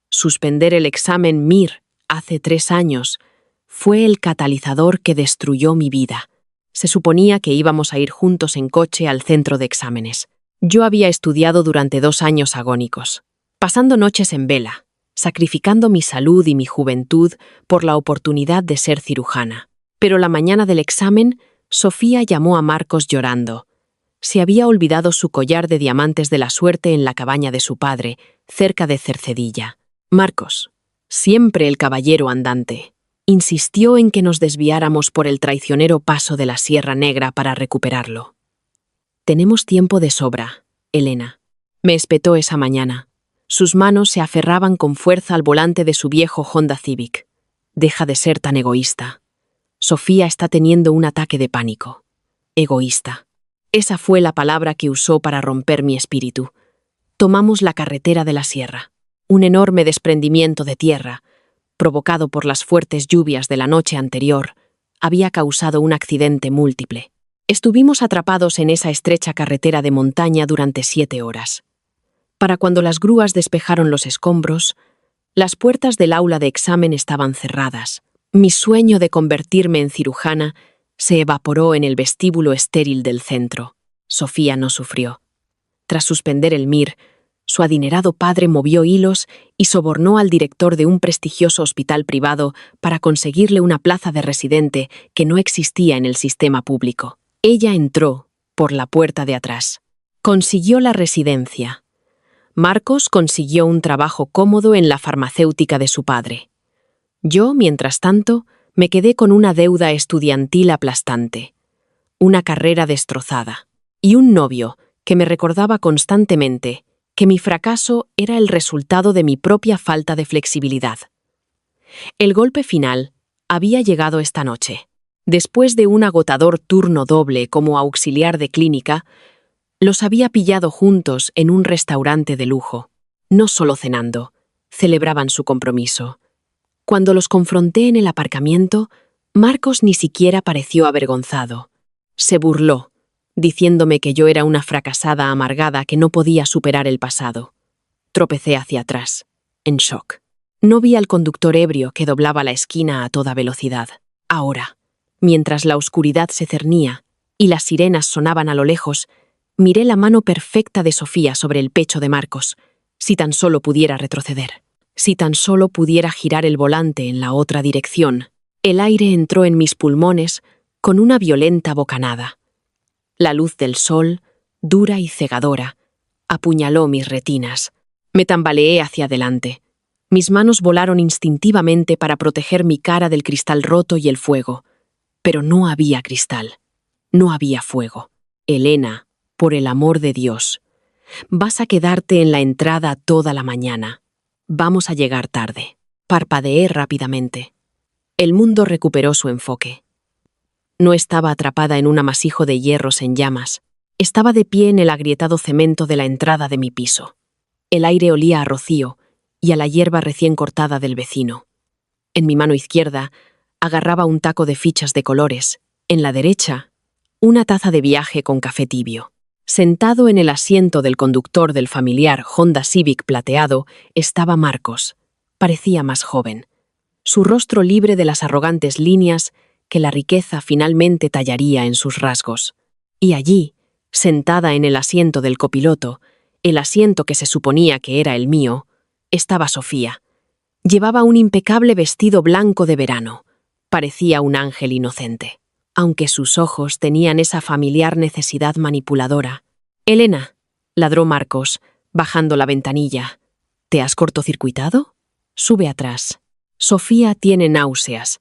Suspender el examen MIR hace 3 años fue el catalizador que destruyó mi vida. Se suponía que íbamos a ir juntos en coche al centro de exámenes. Yo había estudiado durante 2 años agónicos, pasando noches en vela, sacrificando mi salud y mi juventud por la oportunidad de ser cirujana. Pero la mañana del examen, Sofía llamó a Marcos llorando. Se había olvidado su collar de diamantes de la suerte en la cabaña de su padre, cerca de Cercedilla. Marcos, siempre el caballero andante, insistió en que nos desviáramos por el traicionero paso de la Sierra Negra para recuperarlo. Tenemos tiempo de sobra, Elena, me espetó esa mañana. Sus manos se aferraban con fuerza al volante de su viejo Honda Civic. Deja de ser tan egoísta. Sofía está teniendo un ataque de pánico. Egoísta. Esa fue la palabra que usó para romper mi espíritu. Tomamos la carretera de la sierra. Un enorme desprendimiento de tierra, provocado por las fuertes lluvias de la noche anterior, había causado un accidente múltiple. Estuvimos atrapados en esa estrecha carretera de montaña durante 7 horas. Para cuando las grúas despejaron los escombros, las puertas del aula de examen estaban cerradas. Mi sueño de convertirme en cirujana se evaporó en el vestíbulo estéril del centro. Sofía no sufrió. Tras suspender el MIR, Su adinerado padre movió hilos y sobornó al director de un prestigioso hospital privado para conseguirle una plaza de residente que no existía en el sistema público. Ella entró por la puerta de atrás. Consiguió la residencia. Marcos consiguió un trabajo cómodo en la farmacéutica de su padre. Yo, mientras tanto, me quedé con una deuda estudiantil aplastante, una carrera destrozada y un novio que me recordaba constantemente que mi fracaso era el resultado de mi propia falta de flexibilidad. El golpe final había llegado esta noche. Después de un agotador turno doble como auxiliar de clínica, los había pillado juntos en un restaurante de lujo. No solo cenando, celebraban su compromiso. Cuando los confronté en el aparcamiento, Marcos ni siquiera pareció avergonzado. Se burló, diciéndome que yo era una fracasada amargada que no podía superar el pasado. Tropecé hacia atrás, en shock. No vi al conductor ebrio que doblaba la esquina a toda velocidad. Ahora, mientras la oscuridad se cernía y las sirenas sonaban a lo lejos, miré la mano perfecta de Sofía sobre el pecho de Marcos. Si tan solo pudiera retroceder. Si tan solo pudiera girar el volante en la otra dirección. El aire entró en mis pulmones con una violenta bocanada. La luz del sol, dura y cegadora, apuñaló mis retinas. Me tambaleé hacia adelante. Mis manos volaron instintivamente para proteger mi cara del cristal roto y el fuego. Pero no había cristal. No había fuego. Elena, por el amor de Dios, vas a quedarte en la entrada toda la mañana. Vamos a llegar tarde. Parpadeé rápidamente. El mundo recuperó su enfoque. No estaba atrapada en un amasijo de hierros en llamas. Estaba de pie en el agrietado cemento de la entrada de mi piso. El aire olía a rocío y a la hierba recién cortada del vecino. En mi mano izquierda agarraba un taco de fichas de colores. En la derecha, una taza de viaje con café tibio. Sentado en el asiento del conductor del familiar Honda Civic plateado estaba Marcos. Parecía más joven. Su rostro libre de las arrogantes líneas que la riqueza finalmente tallaría en sus rasgos. Y allí, sentada en el asiento del copiloto, el asiento que se suponía que era el mío, estaba Sofía. Llevaba un impecable vestido blanco de verano. Parecía un ángel inocente, aunque sus ojos tenían esa familiar necesidad manipuladora. «Elena», ladró Marcos, bajando la ventanilla. «¿Te has cortocircuitado? Sube atrás. Sofía tiene náuseas,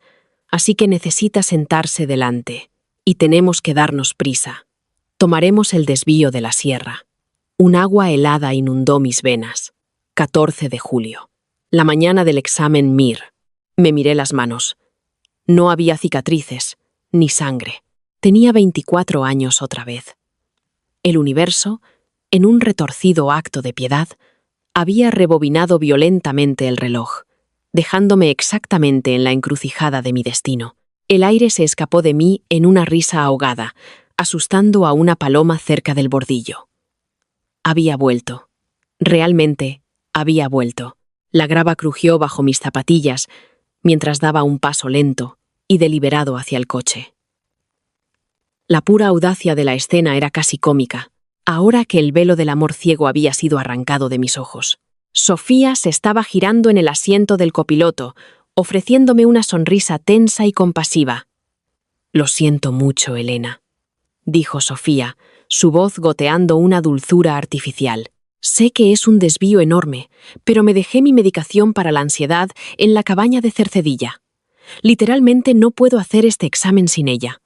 así que necesita sentarse delante, y tenemos que darnos prisa. Tomaremos el desvío de la sierra». Un agua helada inundó mis venas. 14 de julio. La mañana del examen MIR. Me miré las manos. No había cicatrices, ni sangre. Tenía 24 años otra vez. El universo, en un retorcido acto de piedad, había rebobinado violentamente el reloj, dejándome exactamente en la encrucijada de mi destino. El aire se escapó de mí en una risa ahogada, asustando a una paloma cerca del bordillo. Había vuelto. Realmente, había vuelto. La grava crujió bajo mis zapatillas mientras daba un paso lento y deliberado hacia el coche. La pura audacia de la escena era casi cómica, ahora que el velo del amor ciego había sido arrancado de mis ojos. Sofía se estaba girando en el asiento del copiloto, ofreciéndome una sonrisa tensa y compasiva. «Lo siento mucho, Elena», dijo Sofía, su voz goteando una dulzura artificial. «Sé que es un desvío enorme, pero me dejé mi medicación para la ansiedad en la cabaña de Cercedilla. Literalmente no puedo hacer este examen sin ella.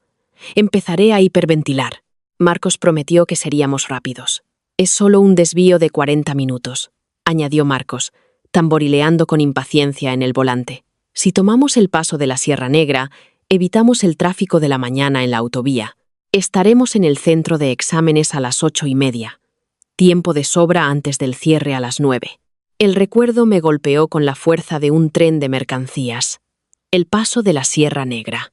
Empezaré a hiperventilar». Marcos prometió que seríamos rápidos. «Es solo un desvío de 40 minutos», añadió Marcos, tamborileando con impaciencia en el volante. «Si tomamos el paso de la Sierra Negra, evitamos el tráfico de la mañana en la autovía. Estaremos en el centro de exámenes a las 8:30. Tiempo de sobra antes del cierre a las 9. El recuerdo me golpeó con la fuerza de un tren de mercancías. El paso de la Sierra Negra.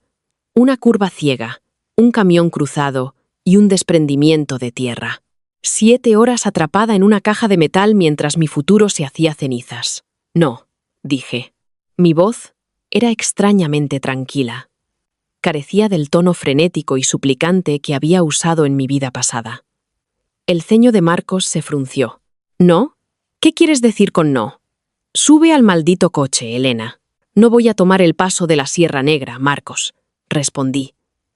Una curva ciega, un camión cruzado y un desprendimiento de tierra. 7 horas atrapada en una caja de metal mientras mi futuro se hacía cenizas. «No», dije. Mi voz era extrañamente tranquila. Carecía del tono frenético y suplicante que había usado en mi vida pasada. El ceño de Marcos se frunció. «¿No? ¿Qué quieres decir con no? Sube al maldito coche, Elena. No voy a tomar el paso de la Sierra Negra, Marcos, respondí,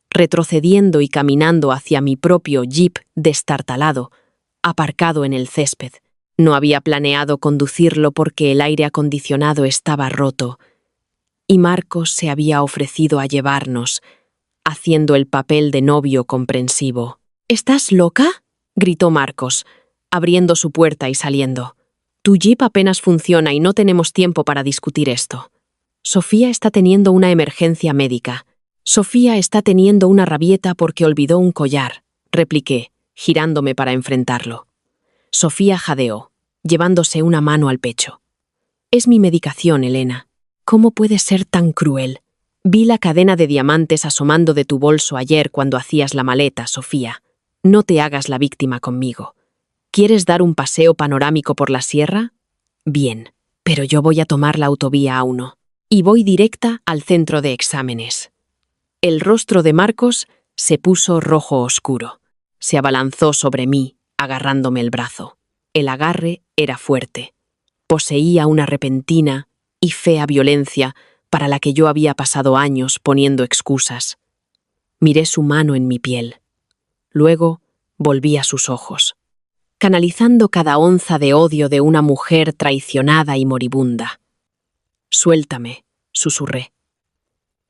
retrocediendo y caminando hacia mi propio jeep destartalado, aparcado en el césped. No había planeado conducirlo porque el aire acondicionado estaba roto, y Marcos se había ofrecido a llevarnos, haciendo el papel de novio comprensivo. ¿Estás loca?, gritó Marcos, abriendo su puerta y saliendo. Tu jeep apenas funciona y no tenemos tiempo para discutir esto. Sofía está teniendo una emergencia médica. Sofía está teniendo una rabieta porque olvidó un collar, repliqué, girándome para enfrentarlo. Sofía jadeó, llevándose una mano al pecho. Es mi medicación, Elena. ¿Cómo puedes ser tan cruel? Vi la cadena de diamantes asomando de tu bolso ayer cuando hacías la maleta, Sofía. No te hagas la víctima conmigo. ¿Quieres dar un paseo panorámico por la sierra? Bien, pero yo voy a tomar la autovía A1 y voy directa al centro de exámenes. El rostro de Marcos se puso rojo oscuro. Se abalanzó sobre mí, agarrándome el brazo. El agarre era fuerte. Poseía una repentina y fea violencia para la que yo había pasado años poniendo excusas. Miré su mano en mi piel. Luego volví a sus ojos, canalizando cada onza de odio de una mujer traicionada y moribunda. Suéltame, susurré.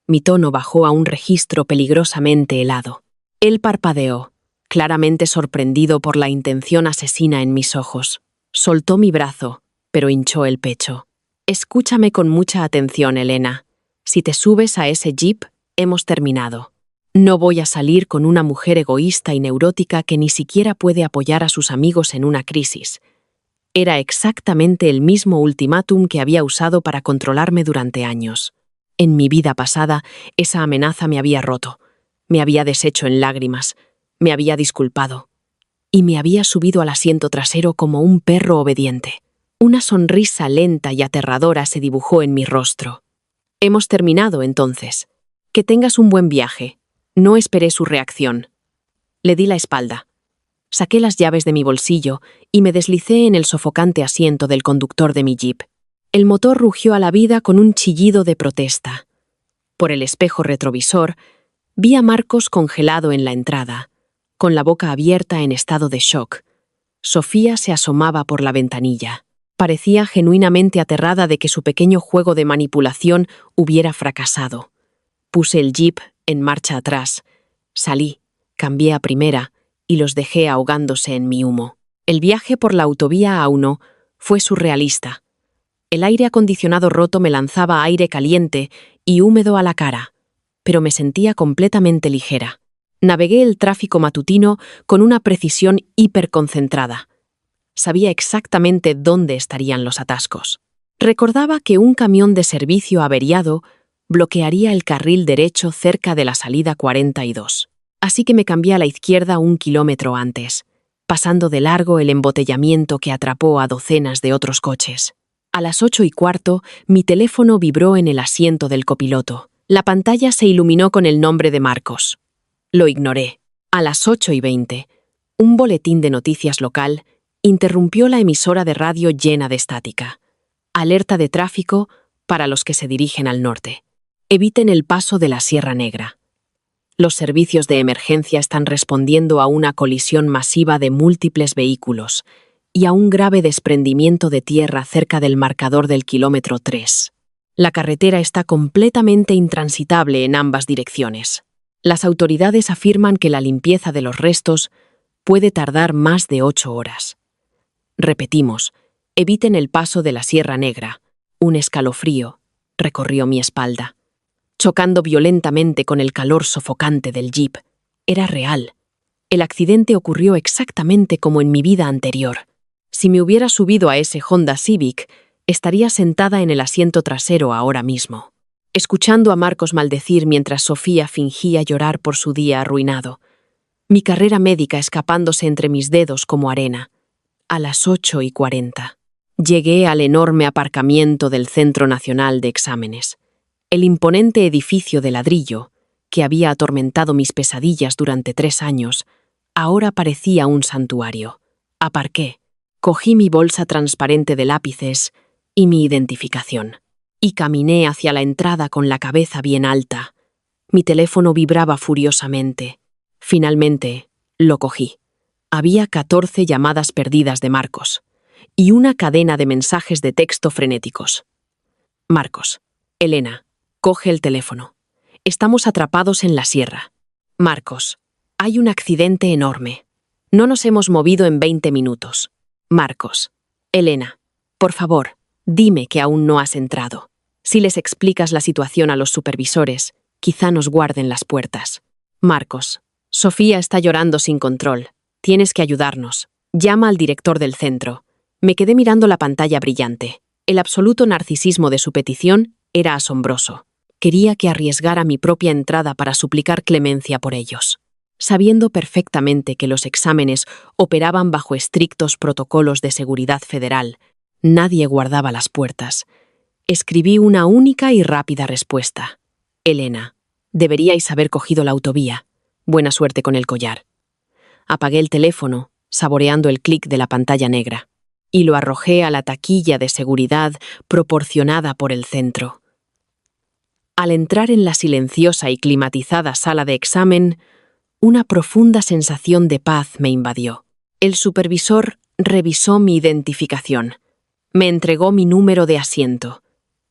Mi tono bajó a un registro peligrosamente helado. Él parpadeó, claramente sorprendido por la intención asesina en mis ojos. Soltó mi brazo, pero hinchó el pecho. Escúchame con mucha atención, Elena. Si te subes a ese jeep, hemos terminado. No voy a salir con una mujer egoísta y neurótica que ni siquiera puede apoyar a sus amigos en una crisis. Era exactamente el mismo ultimátum que había usado para controlarme durante años. En mi vida pasada, esa amenaza me había roto, me había deshecho en lágrimas, me había disculpado y me había subido al asiento trasero como un perro obediente. Una sonrisa lenta y aterradora se dibujó en mi rostro. Hemos terminado, entonces. Que tengas un buen viaje. No esperé su reacción. Le di la espalda. Saqué las llaves de mi bolsillo y me deslicé en el sofocante asiento del conductor de mi jeep. El motor rugió a la vida con un chillido de protesta. Por el espejo retrovisor, vi a Marcos congelado en la entrada, con la boca abierta en estado de shock. Sofía se asomaba por la ventanilla. Parecía genuinamente aterrada de que su pequeño juego de manipulación hubiera fracasado. Puse el jeep en marcha atrás. Salí, cambié a primera y los dejé ahogándose en mi humo. El viaje por la autovía A1 fue surrealista. El aire acondicionado roto me lanzaba aire caliente y húmedo a la cara, pero me sentía completamente ligera. Navegué el tráfico matutino con una precisión hiperconcentrada. Sabía exactamente dónde estarían los atascos. Recordaba que un camión de servicio averiado bloquearía el carril derecho cerca de la salida 42. Así que me cambié a la izquierda 1 kilómetro antes, pasando de largo el embotellamiento que atrapó a docenas de otros coches. A las 8:15, mi teléfono vibró en el asiento del copiloto. La pantalla se iluminó con el nombre de Marcos. Lo ignoré. A las 8:20, un boletín de noticias local interrumpió la emisora de radio llena de estática. Alerta de tráfico para los que se dirigen al norte. Eviten el paso de la Sierra Negra. Los servicios de emergencia están respondiendo a una colisión masiva de múltiples vehículos y a un grave desprendimiento de tierra cerca del marcador del kilómetro 3. La carretera está completamente intransitable en ambas direcciones. Las autoridades afirman que la limpieza de los restos puede tardar más de 8 horas. Repetimos, eviten el paso de la Sierra Negra. Un escalofrío recorrió mi espalda, chocando violentamente con el calor sofocante del jeep. Era real. El accidente ocurrió exactamente como en mi vida anterior. Si me hubiera subido a ese Honda Civic, estaría sentada en el asiento trasero ahora mismo, escuchando a Marcos maldecir mientras Sofía fingía llorar por su día arruinado. Mi carrera médica escapándose entre mis dedos como arena. A las 8:40. Llegué al enorme aparcamiento del Centro Nacional de Exámenes. El imponente edificio de ladrillo, que había atormentado mis pesadillas durante 3 años, ahora parecía un santuario. Aparqué, Cogí mi bolsa transparente de lápices y mi identificación, y caminé hacia la entrada con la cabeza bien alta. Mi teléfono vibraba furiosamente. Finalmente, lo cogí. Había 14 llamadas perdidas de Marcos y una cadena de mensajes de texto frenéticos. Marcos. Elena, coge el teléfono. Estamos atrapados en la sierra. Marcos. Hay un accidente enorme. No nos hemos movido en 20 minutos. Marcos. Elena, por favor, dime que aún no has entrado. Si les explicas la situación a los supervisores, quizá nos guarden las puertas. Marcos. Sofía está llorando sin control. Tienes que ayudarnos. Llama al director del centro. Me quedé mirando la pantalla brillante. El absoluto narcisismo de su petición era asombroso. Quería que arriesgara mi propia entrada para suplicar clemencia por ellos. Sabiendo perfectamente que los exámenes operaban bajo estrictos protocolos de seguridad federal, nadie guardaba las puertas. Escribí una única y rápida respuesta. Elena, deberíais haber cogido la autovía. Buena suerte con el collar. Apagué el teléfono, saboreando el clic de la pantalla negra, y lo arrojé a la taquilla de seguridad proporcionada por el centro. Al entrar en la silenciosa y climatizada sala de examen, una profunda sensación de paz me invadió. El supervisor revisó mi identificación, me entregó mi número de asiento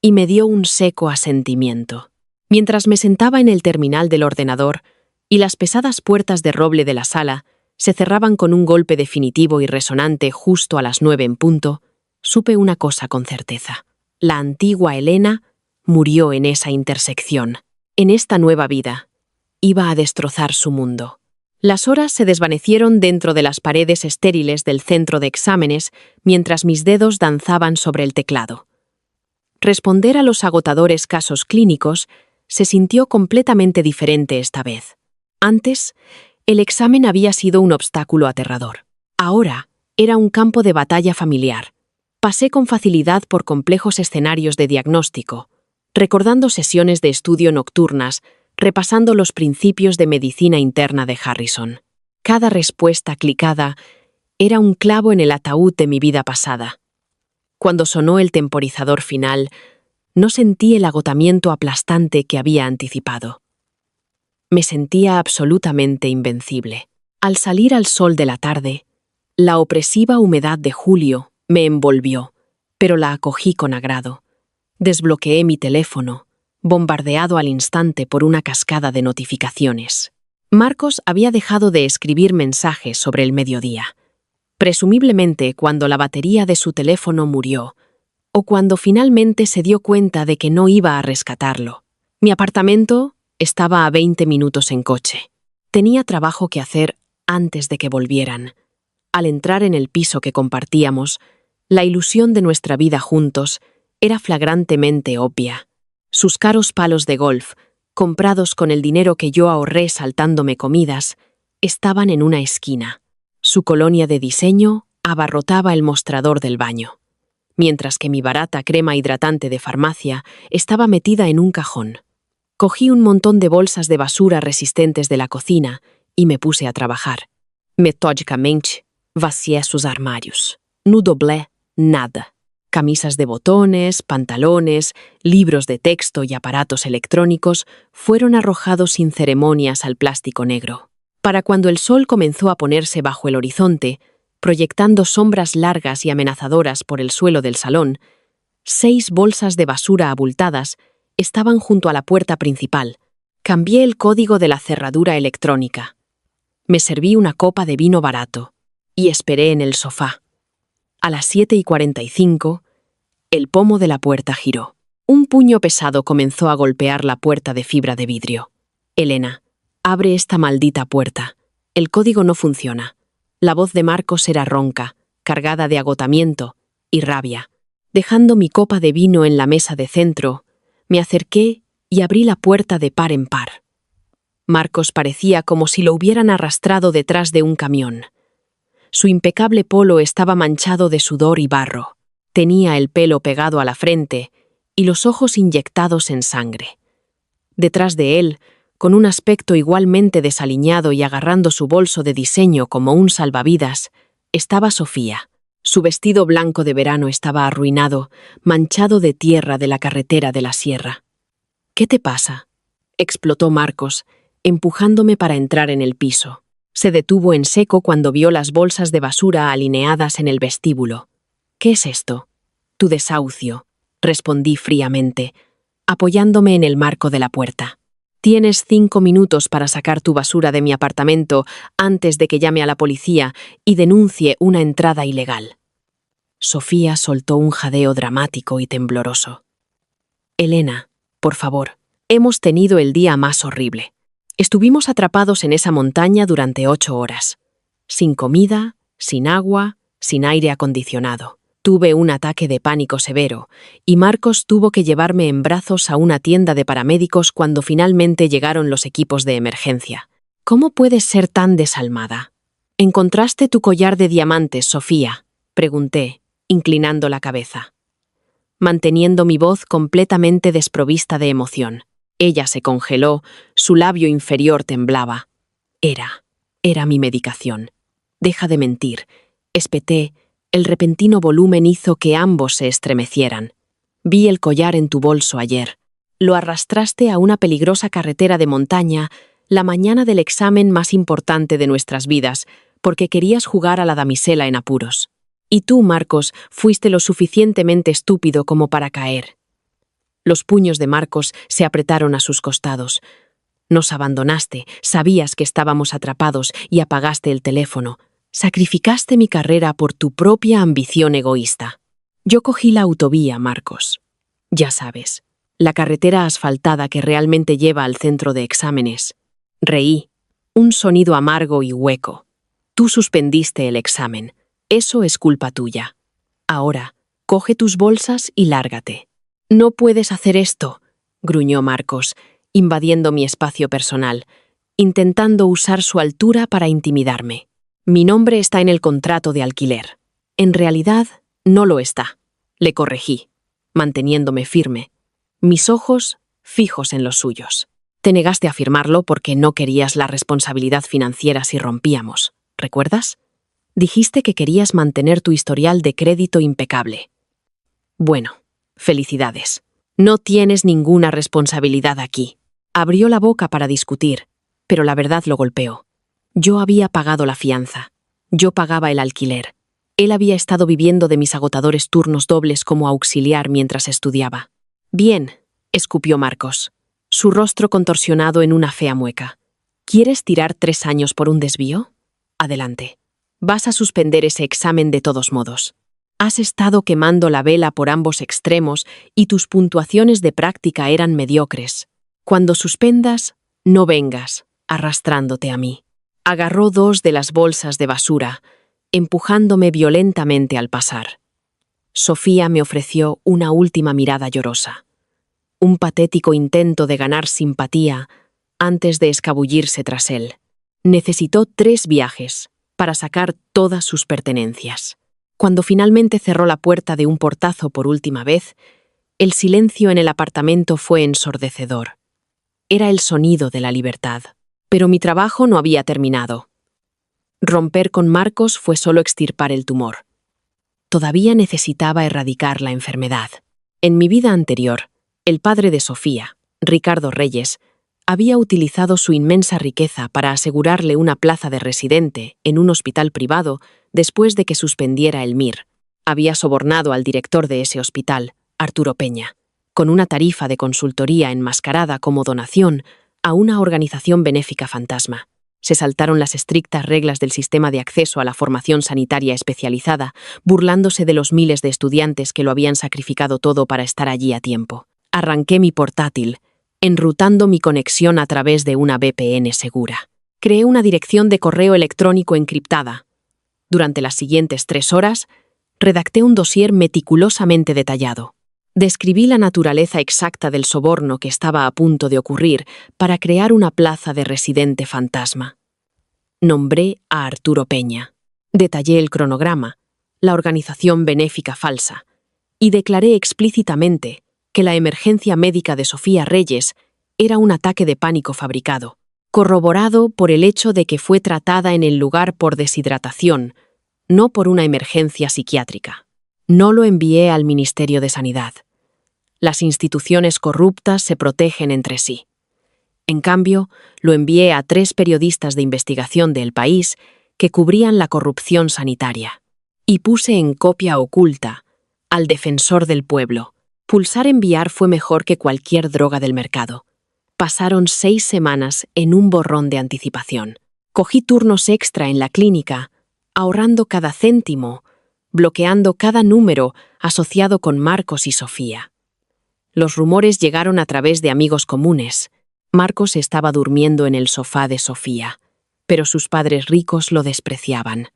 y me dio un seco asentimiento. Mientras me sentaba en el terminal del ordenador y las pesadas puertas de roble de la sala se cerraban con un golpe definitivo y resonante justo a las 9 en punto, supe una cosa con certeza. La antigua Elena murió en esa intersección. En esta nueva vida, iba a destrozar su mundo. Las horas se desvanecieron dentro de las paredes estériles del centro de exámenes mientras mis dedos danzaban sobre el teclado. Responder a los agotadores casos clínicos se sintió completamente diferente esta vez. Antes, el examen había sido un obstáculo aterrador. Ahora, era un campo de batalla familiar. Pasé con facilidad por complejos escenarios de diagnóstico, recordando sesiones de estudio nocturnas, repasando los principios de medicina interna de Harrison. Cada respuesta clicada era un clavo en el ataúd de mi vida pasada. Cuando sonó el temporizador final, no sentí el agotamiento aplastante que había anticipado. Me sentía absolutamente invencible. Al salir al sol de la tarde, la opresiva humedad de julio me envolvió, pero la acogí con agrado. Desbloqueé mi teléfono, bombardeado al instante por una cascada de notificaciones. Marcos había dejado de escribir mensajes sobre el mediodía, presumiblemente cuando la batería de su teléfono murió, o cuando finalmente se dio cuenta de que no iba a rescatarlo. Mi apartamento estaba a 20 minutos en coche. Tenía trabajo que hacer antes de que volvieran. Al entrar en el piso que compartíamos, la ilusión de nuestra vida juntos era flagrantemente obvia. Sus caros palos de golf, comprados con el dinero que yo ahorré saltándome comidas, estaban en una esquina. Su colonia de diseño abarrotaba el mostrador del baño, mientras que mi barata crema hidratante de farmacia estaba metida en un cajón. Cogí un montón de bolsas de basura resistentes de la cocina y me puse a trabajar. Metodicamente, vacié sus armarios. No doblé nada. Camisas de botones, pantalones, libros de texto y aparatos electrónicos fueron arrojados sin ceremonias al plástico negro. Para cuando el sol comenzó a ponerse bajo el horizonte, proyectando sombras largas y amenazadoras por el suelo del salón, 6 bolsas de basura abultadas estaban junto a la puerta principal. Cambié el código de la cerradura electrónica. Me serví una copa de vino barato y esperé en el sofá. A las 7:45, el pomo de la puerta giró. Un puño pesado comenzó a golpear la puerta de fibra de vidrio. Elena, abre esta maldita puerta. El código no funciona. La voz de Marcos era ronca, cargada de agotamiento y rabia. Dejando mi copa de vino en la mesa de centro, me acerqué y abrí la puerta de par en par. Marcos parecía como si lo hubieran arrastrado detrás de un camión. Su impecable polo estaba manchado de sudor y barro. Tenía el pelo pegado a la frente y los ojos inyectados en sangre. Detrás de él, con un aspecto igualmente desaliñado y agarrando su bolso de diseño como un salvavidas, estaba Sofía. Su vestido blanco de verano estaba arruinado, manchado de tierra de la carretera de la sierra. «¿Qué te pasa?», explotó Marcos, empujándome para entrar en el piso. Se detuvo en seco cuando vio las bolsas de basura alineadas en el vestíbulo. «¿Qué es esto?» «Tu desahucio», respondí fríamente, apoyándome en el marco de la puerta. «Tienes 5 minutos para sacar tu basura de mi apartamento antes de que llame a la policía y denuncie una entrada ilegal». Sofía soltó un jadeo dramático y tembloroso. «Elena, por favor, hemos tenido el día más horrible. Estuvimos atrapados en esa montaña durante 8 horas. Sin comida, sin agua, sin aire acondicionado. Tuve un ataque de pánico severo y Marcos tuvo que llevarme en brazos a una tienda de paramédicos cuando finalmente llegaron los equipos de emergencia. ¿Cómo puedes ser tan desalmada? ¿Encontraste tu collar de diamantes, Sofía?», pregunté, inclinando la cabeza, manteniendo mi voz completamente desprovista de emoción. Ella se congeló, su labio inferior temblaba. Era mi medicación. «Deja de mentir», espeté. El repentino volumen hizo que ambos se estremecieran. «Vi el collar en tu bolso ayer. Lo arrastraste a una peligrosa carretera de montaña la mañana del examen más importante de nuestras vidas, porque querías jugar a la damisela en apuros. Y tú, Marcos, fuiste lo suficientemente estúpido como para caer». Los puños de Marcos se apretaron a sus costados. «Nos abandonaste, sabías que estábamos atrapados y apagaste el teléfono. Sacrificaste mi carrera por tu propia ambición egoísta. Yo cogí la autovía, Marcos. Ya sabes, la carretera asfaltada que realmente lleva al centro de exámenes. Reí. Un sonido amargo y hueco. Tú suspendiste el examen. Eso es culpa tuya. Ahora, coge tus bolsas y lárgate». «No puedes hacer esto», gruñó Marcos, invadiendo mi espacio personal, intentando usar su altura para intimidarme. «Mi nombre está en el contrato de alquiler». «En realidad, no lo está», le corregí, manteniéndome firme, mis ojos fijos en los suyos. «Te negaste a firmarlo porque no querías la responsabilidad financiera si rompíamos, ¿recuerdas? Dijiste que querías mantener tu historial de crédito impecable». «Bueno, felicidades. No tienes ninguna responsabilidad aquí». Abrió la boca para discutir, pero la verdad lo golpeó. Yo había pagado la fianza. Yo pagaba el alquiler. Él había estado viviendo de mis agotadores turnos dobles como auxiliar mientras estudiaba. «Bien», escupió Marcos, su rostro contorsionado en una fea mueca. «¿Quieres tirar 3 años por un desvío? Adelante. Vas a suspender ese examen de todos modos. Has estado quemando la vela por ambos extremos y tus puntuaciones de práctica eran mediocres. Cuando suspendas, no vengas, arrastrándote a mí». Agarró 2 de las bolsas de basura, empujándome violentamente al pasar. Sofía me ofreció una última mirada llorosa. Un patético intento de ganar simpatía antes de escabullirse tras él. Necesitó 3 viajes para sacar todas sus pertenencias. Cuando finalmente cerró la puerta de un portazo por última vez, el silencio en el apartamento fue ensordecedor. Era el sonido de la libertad. Pero mi trabajo no había terminado. Romper con Marcos fue solo extirpar el tumor. Todavía necesitaba erradicar la enfermedad. En mi vida anterior, el padre de Sofía, Ricardo Reyes, había utilizado su inmensa riqueza para asegurarle una plaza de residente en un hospital privado después de que suspendiera el MIR. Había sobornado al director de ese hospital, Arturo Peña, con una tarifa de consultoría enmascarada como donación a una organización benéfica fantasma. Se saltaron las estrictas reglas del sistema de acceso a la formación sanitaria especializada, burlándose de los miles de estudiantes que lo habían sacrificado todo para estar allí a tiempo. Arranqué mi portátil, enrutando mi conexión a través de una VPN segura. Creé una dirección de correo electrónico encriptada. Durante las siguientes 3 horas, redacté un dossier meticulosamente detallado. Describí la naturaleza exacta del soborno que estaba a punto de ocurrir para crear una plaza de residente fantasma. Nombré a Arturo Peña. Detallé el cronograma, la organización benéfica falsa, y declaré explícitamente que la emergencia médica de Sofía Reyes era un ataque de pánico fabricado, corroborado por el hecho de que fue tratada en el lugar por deshidratación, no por una emergencia psiquiátrica. No lo envié al Ministerio de Sanidad. Las instituciones corruptas se protegen entre sí. En cambio, lo envié a 3 periodistas de investigación de El País que cubrían la corrupción sanitaria. Y puse en copia oculta al defensor del pueblo. Pulsar enviar fue mejor que cualquier droga del mercado. Pasaron 6 semanas en un borrón de anticipación. Cogí turnos extra en la clínica, ahorrando cada céntimo, bloqueando cada número asociado con Marcos y Sofía. Los rumores llegaron a través de amigos comunes. Marcos estaba durmiendo en el sofá de Sofía, pero sus padres ricos lo despreciaban.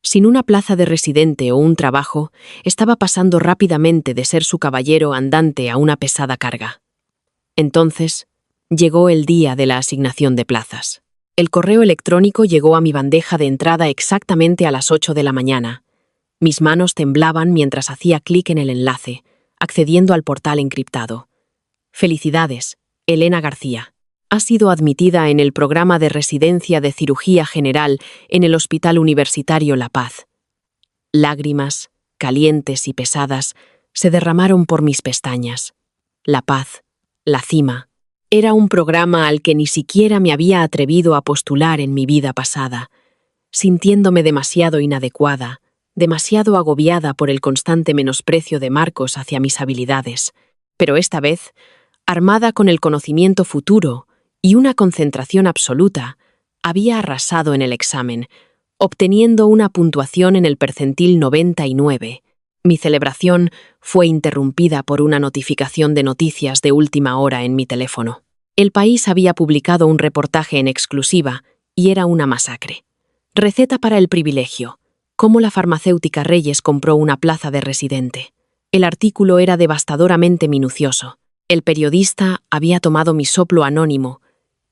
Sin una plaza de residente o un trabajo, estaba pasando rápidamente de ser su caballero andante a una pesada carga. Entonces, llegó el día de la asignación de plazas. El correo electrónico llegó a mi bandeja de entrada exactamente a las 8 de la mañana. Mis manos temblaban mientras hacía clic en el enlace, accediendo al portal encriptado. Felicidades, Elena García. Ha sido admitida en el programa de residencia de cirugía general en el Hospital Universitario La Paz. Lágrimas, calientes y pesadas, se derramaron por mis pestañas. La Paz, la cima, era un programa al que ni siquiera me había atrevido a postular en mi vida pasada, sintiéndome demasiado inadecuada, demasiado agobiada por el constante menosprecio de Marcos hacia mis habilidades. Pero esta vez, armada con el conocimiento futuro y una concentración absoluta, había arrasado en el examen, obteniendo una puntuación en el percentil 99. Mi celebración fue interrumpida por una notificación de noticias de última hora en mi teléfono. El País había publicado un reportaje en exclusiva y era una masacre. Receta para el privilegio. Cómo la farmacéutica Reyes compró una plaza de residente. El artículo era devastadoramente minucioso. El periodista había tomado mi soplo anónimo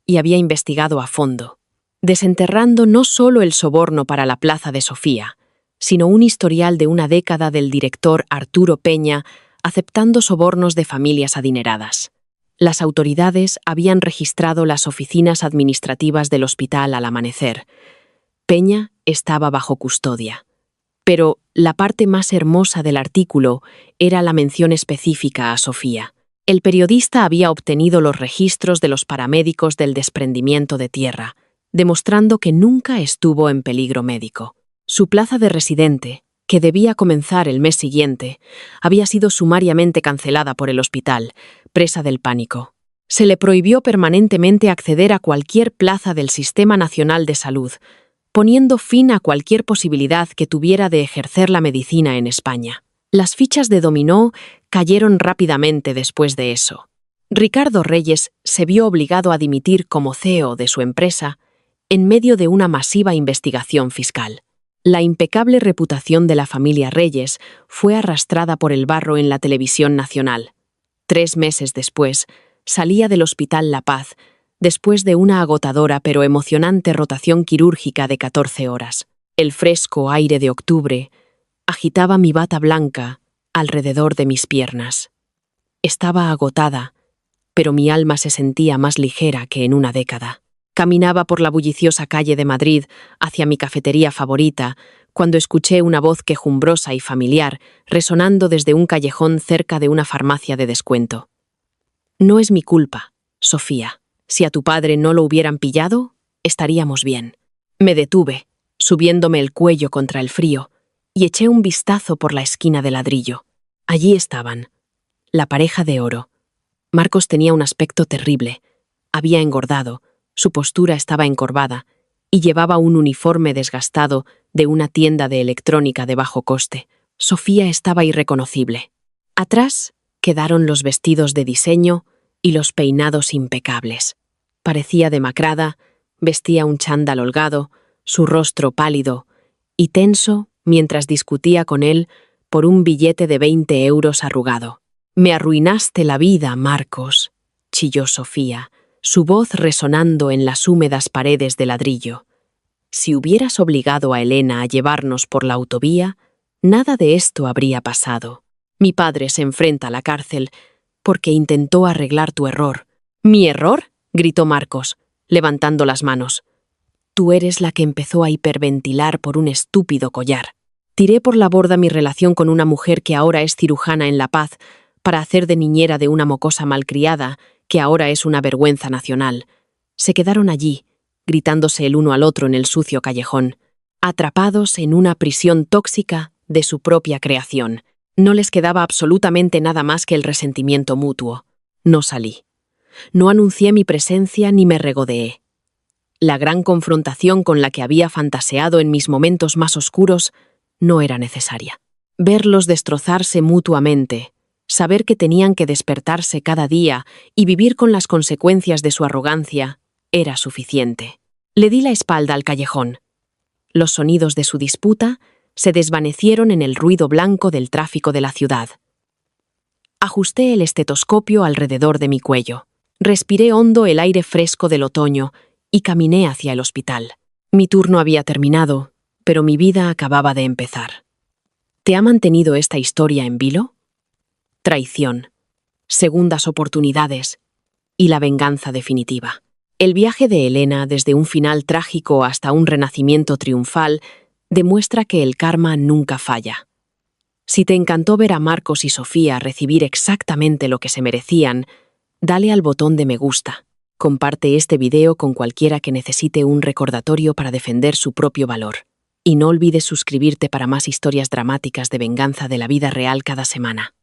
y había investigado a fondo, desenterrando no solo el soborno para la plaza de Sofía, sino un historial de una década del director Arturo Peña aceptando sobornos de familias adineradas. Las autoridades habían registrado las oficinas administrativas del hospital al amanecer. Peña estaba bajo custodia. Pero la parte más hermosa del artículo era la mención específica a Sofía. El periodista había obtenido los registros de los paramédicos del desprendimiento de tierra, demostrando que nunca estuvo en peligro médico. Su plaza de residente, que debía comenzar el mes siguiente, había sido sumariamente cancelada por el hospital, presa del pánico. Se le prohibió permanentemente acceder a cualquier plaza del Sistema Nacional de Salud, poniendo fin a cualquier posibilidad que tuviera de ejercer la medicina en España. Las fichas de dominó cayeron rápidamente después de eso. Ricardo Reyes se vio obligado a dimitir como CEO de su empresa en medio de una masiva investigación fiscal. La impecable reputación de la familia Reyes fue arrastrada por el barro en la televisión nacional. 3 meses después, salía del Hospital La Paz, después de una agotadora pero emocionante rotación quirúrgica de 14 horas. El fresco aire de octubre agitaba mi bata blanca alrededor de mis piernas. Estaba agotada, pero mi alma se sentía más ligera que en una década. Caminaba por la bulliciosa calle de Madrid hacia mi cafetería favorita cuando escuché una voz quejumbrosa y familiar resonando desde un callejón cerca de una farmacia de descuento. No es mi culpa, Sofía. Si a tu padre no lo hubieran pillado, estaríamos bien. Me detuve, subiéndome el cuello contra el frío, y eché un vistazo por la esquina de ladrillo. Allí estaban, la pareja de oro. Marcos tenía un aspecto terrible. Había engordado, su postura estaba encorvada, y llevaba un uniforme desgastado de una tienda de electrónica de bajo coste. Sofía estaba irreconocible. Atrás quedaron los vestidos de diseño y los peinados impecables. Parecía demacrada, vestía un chándal holgado, su rostro pálido y tenso mientras discutía con él por un billete de 20 euros arrugado. «Me arruinaste la vida, Marcos», chilló Sofía, su voz resonando en las húmedas paredes de ladrillo. «Si hubieras obligado a Elena a llevarnos por la autovía, nada de esto habría pasado. Mi padre se enfrenta a la cárcel porque intentó arreglar tu error». «¿Mi error?», gritó Marcos, levantando las manos. «Tú eres la que empezó a hiperventilar por un estúpido collar». Tiré por la borda mi relación con una mujer que ahora es cirujana en La Paz para hacer de niñera de una mocosa malcriada que ahora es una vergüenza nacional. Se quedaron allí, gritándose el uno al otro en el sucio callejón, atrapados en una prisión tóxica de su propia creación. No les quedaba absolutamente nada más que el resentimiento mutuo. No salí. No anuncié mi presencia ni me regodeé. La gran confrontación con la que había fantaseado en mis momentos más oscuros no era necesaria. Verlos destrozarse mutuamente, saber que tenían que despertarse cada día y vivir con las consecuencias de su arrogancia, era suficiente. Le di la espalda al callejón. Los sonidos de su disputa se desvanecieron en el ruido blanco del tráfico de la ciudad. Ajusté el estetoscopio alrededor de mi cuello. Respiré hondo el aire fresco del otoño y caminé hacia el hospital. Mi turno había terminado, pero mi vida acababa de empezar. ¿Te ha mantenido esta historia en vilo? Traición, segundas oportunidades y la venganza definitiva. El viaje de Elena, desde un final trágico hasta un renacimiento triunfal, demuestra que el karma nunca falla. Si te encantó ver a Marcos y Sofía recibir exactamente lo que se merecían, dale al botón de me gusta. Comparte este video con cualquiera que necesite un recordatorio para defender su propio valor. Y no olvides suscribirte para más historias dramáticas de venganza de la vida real cada semana.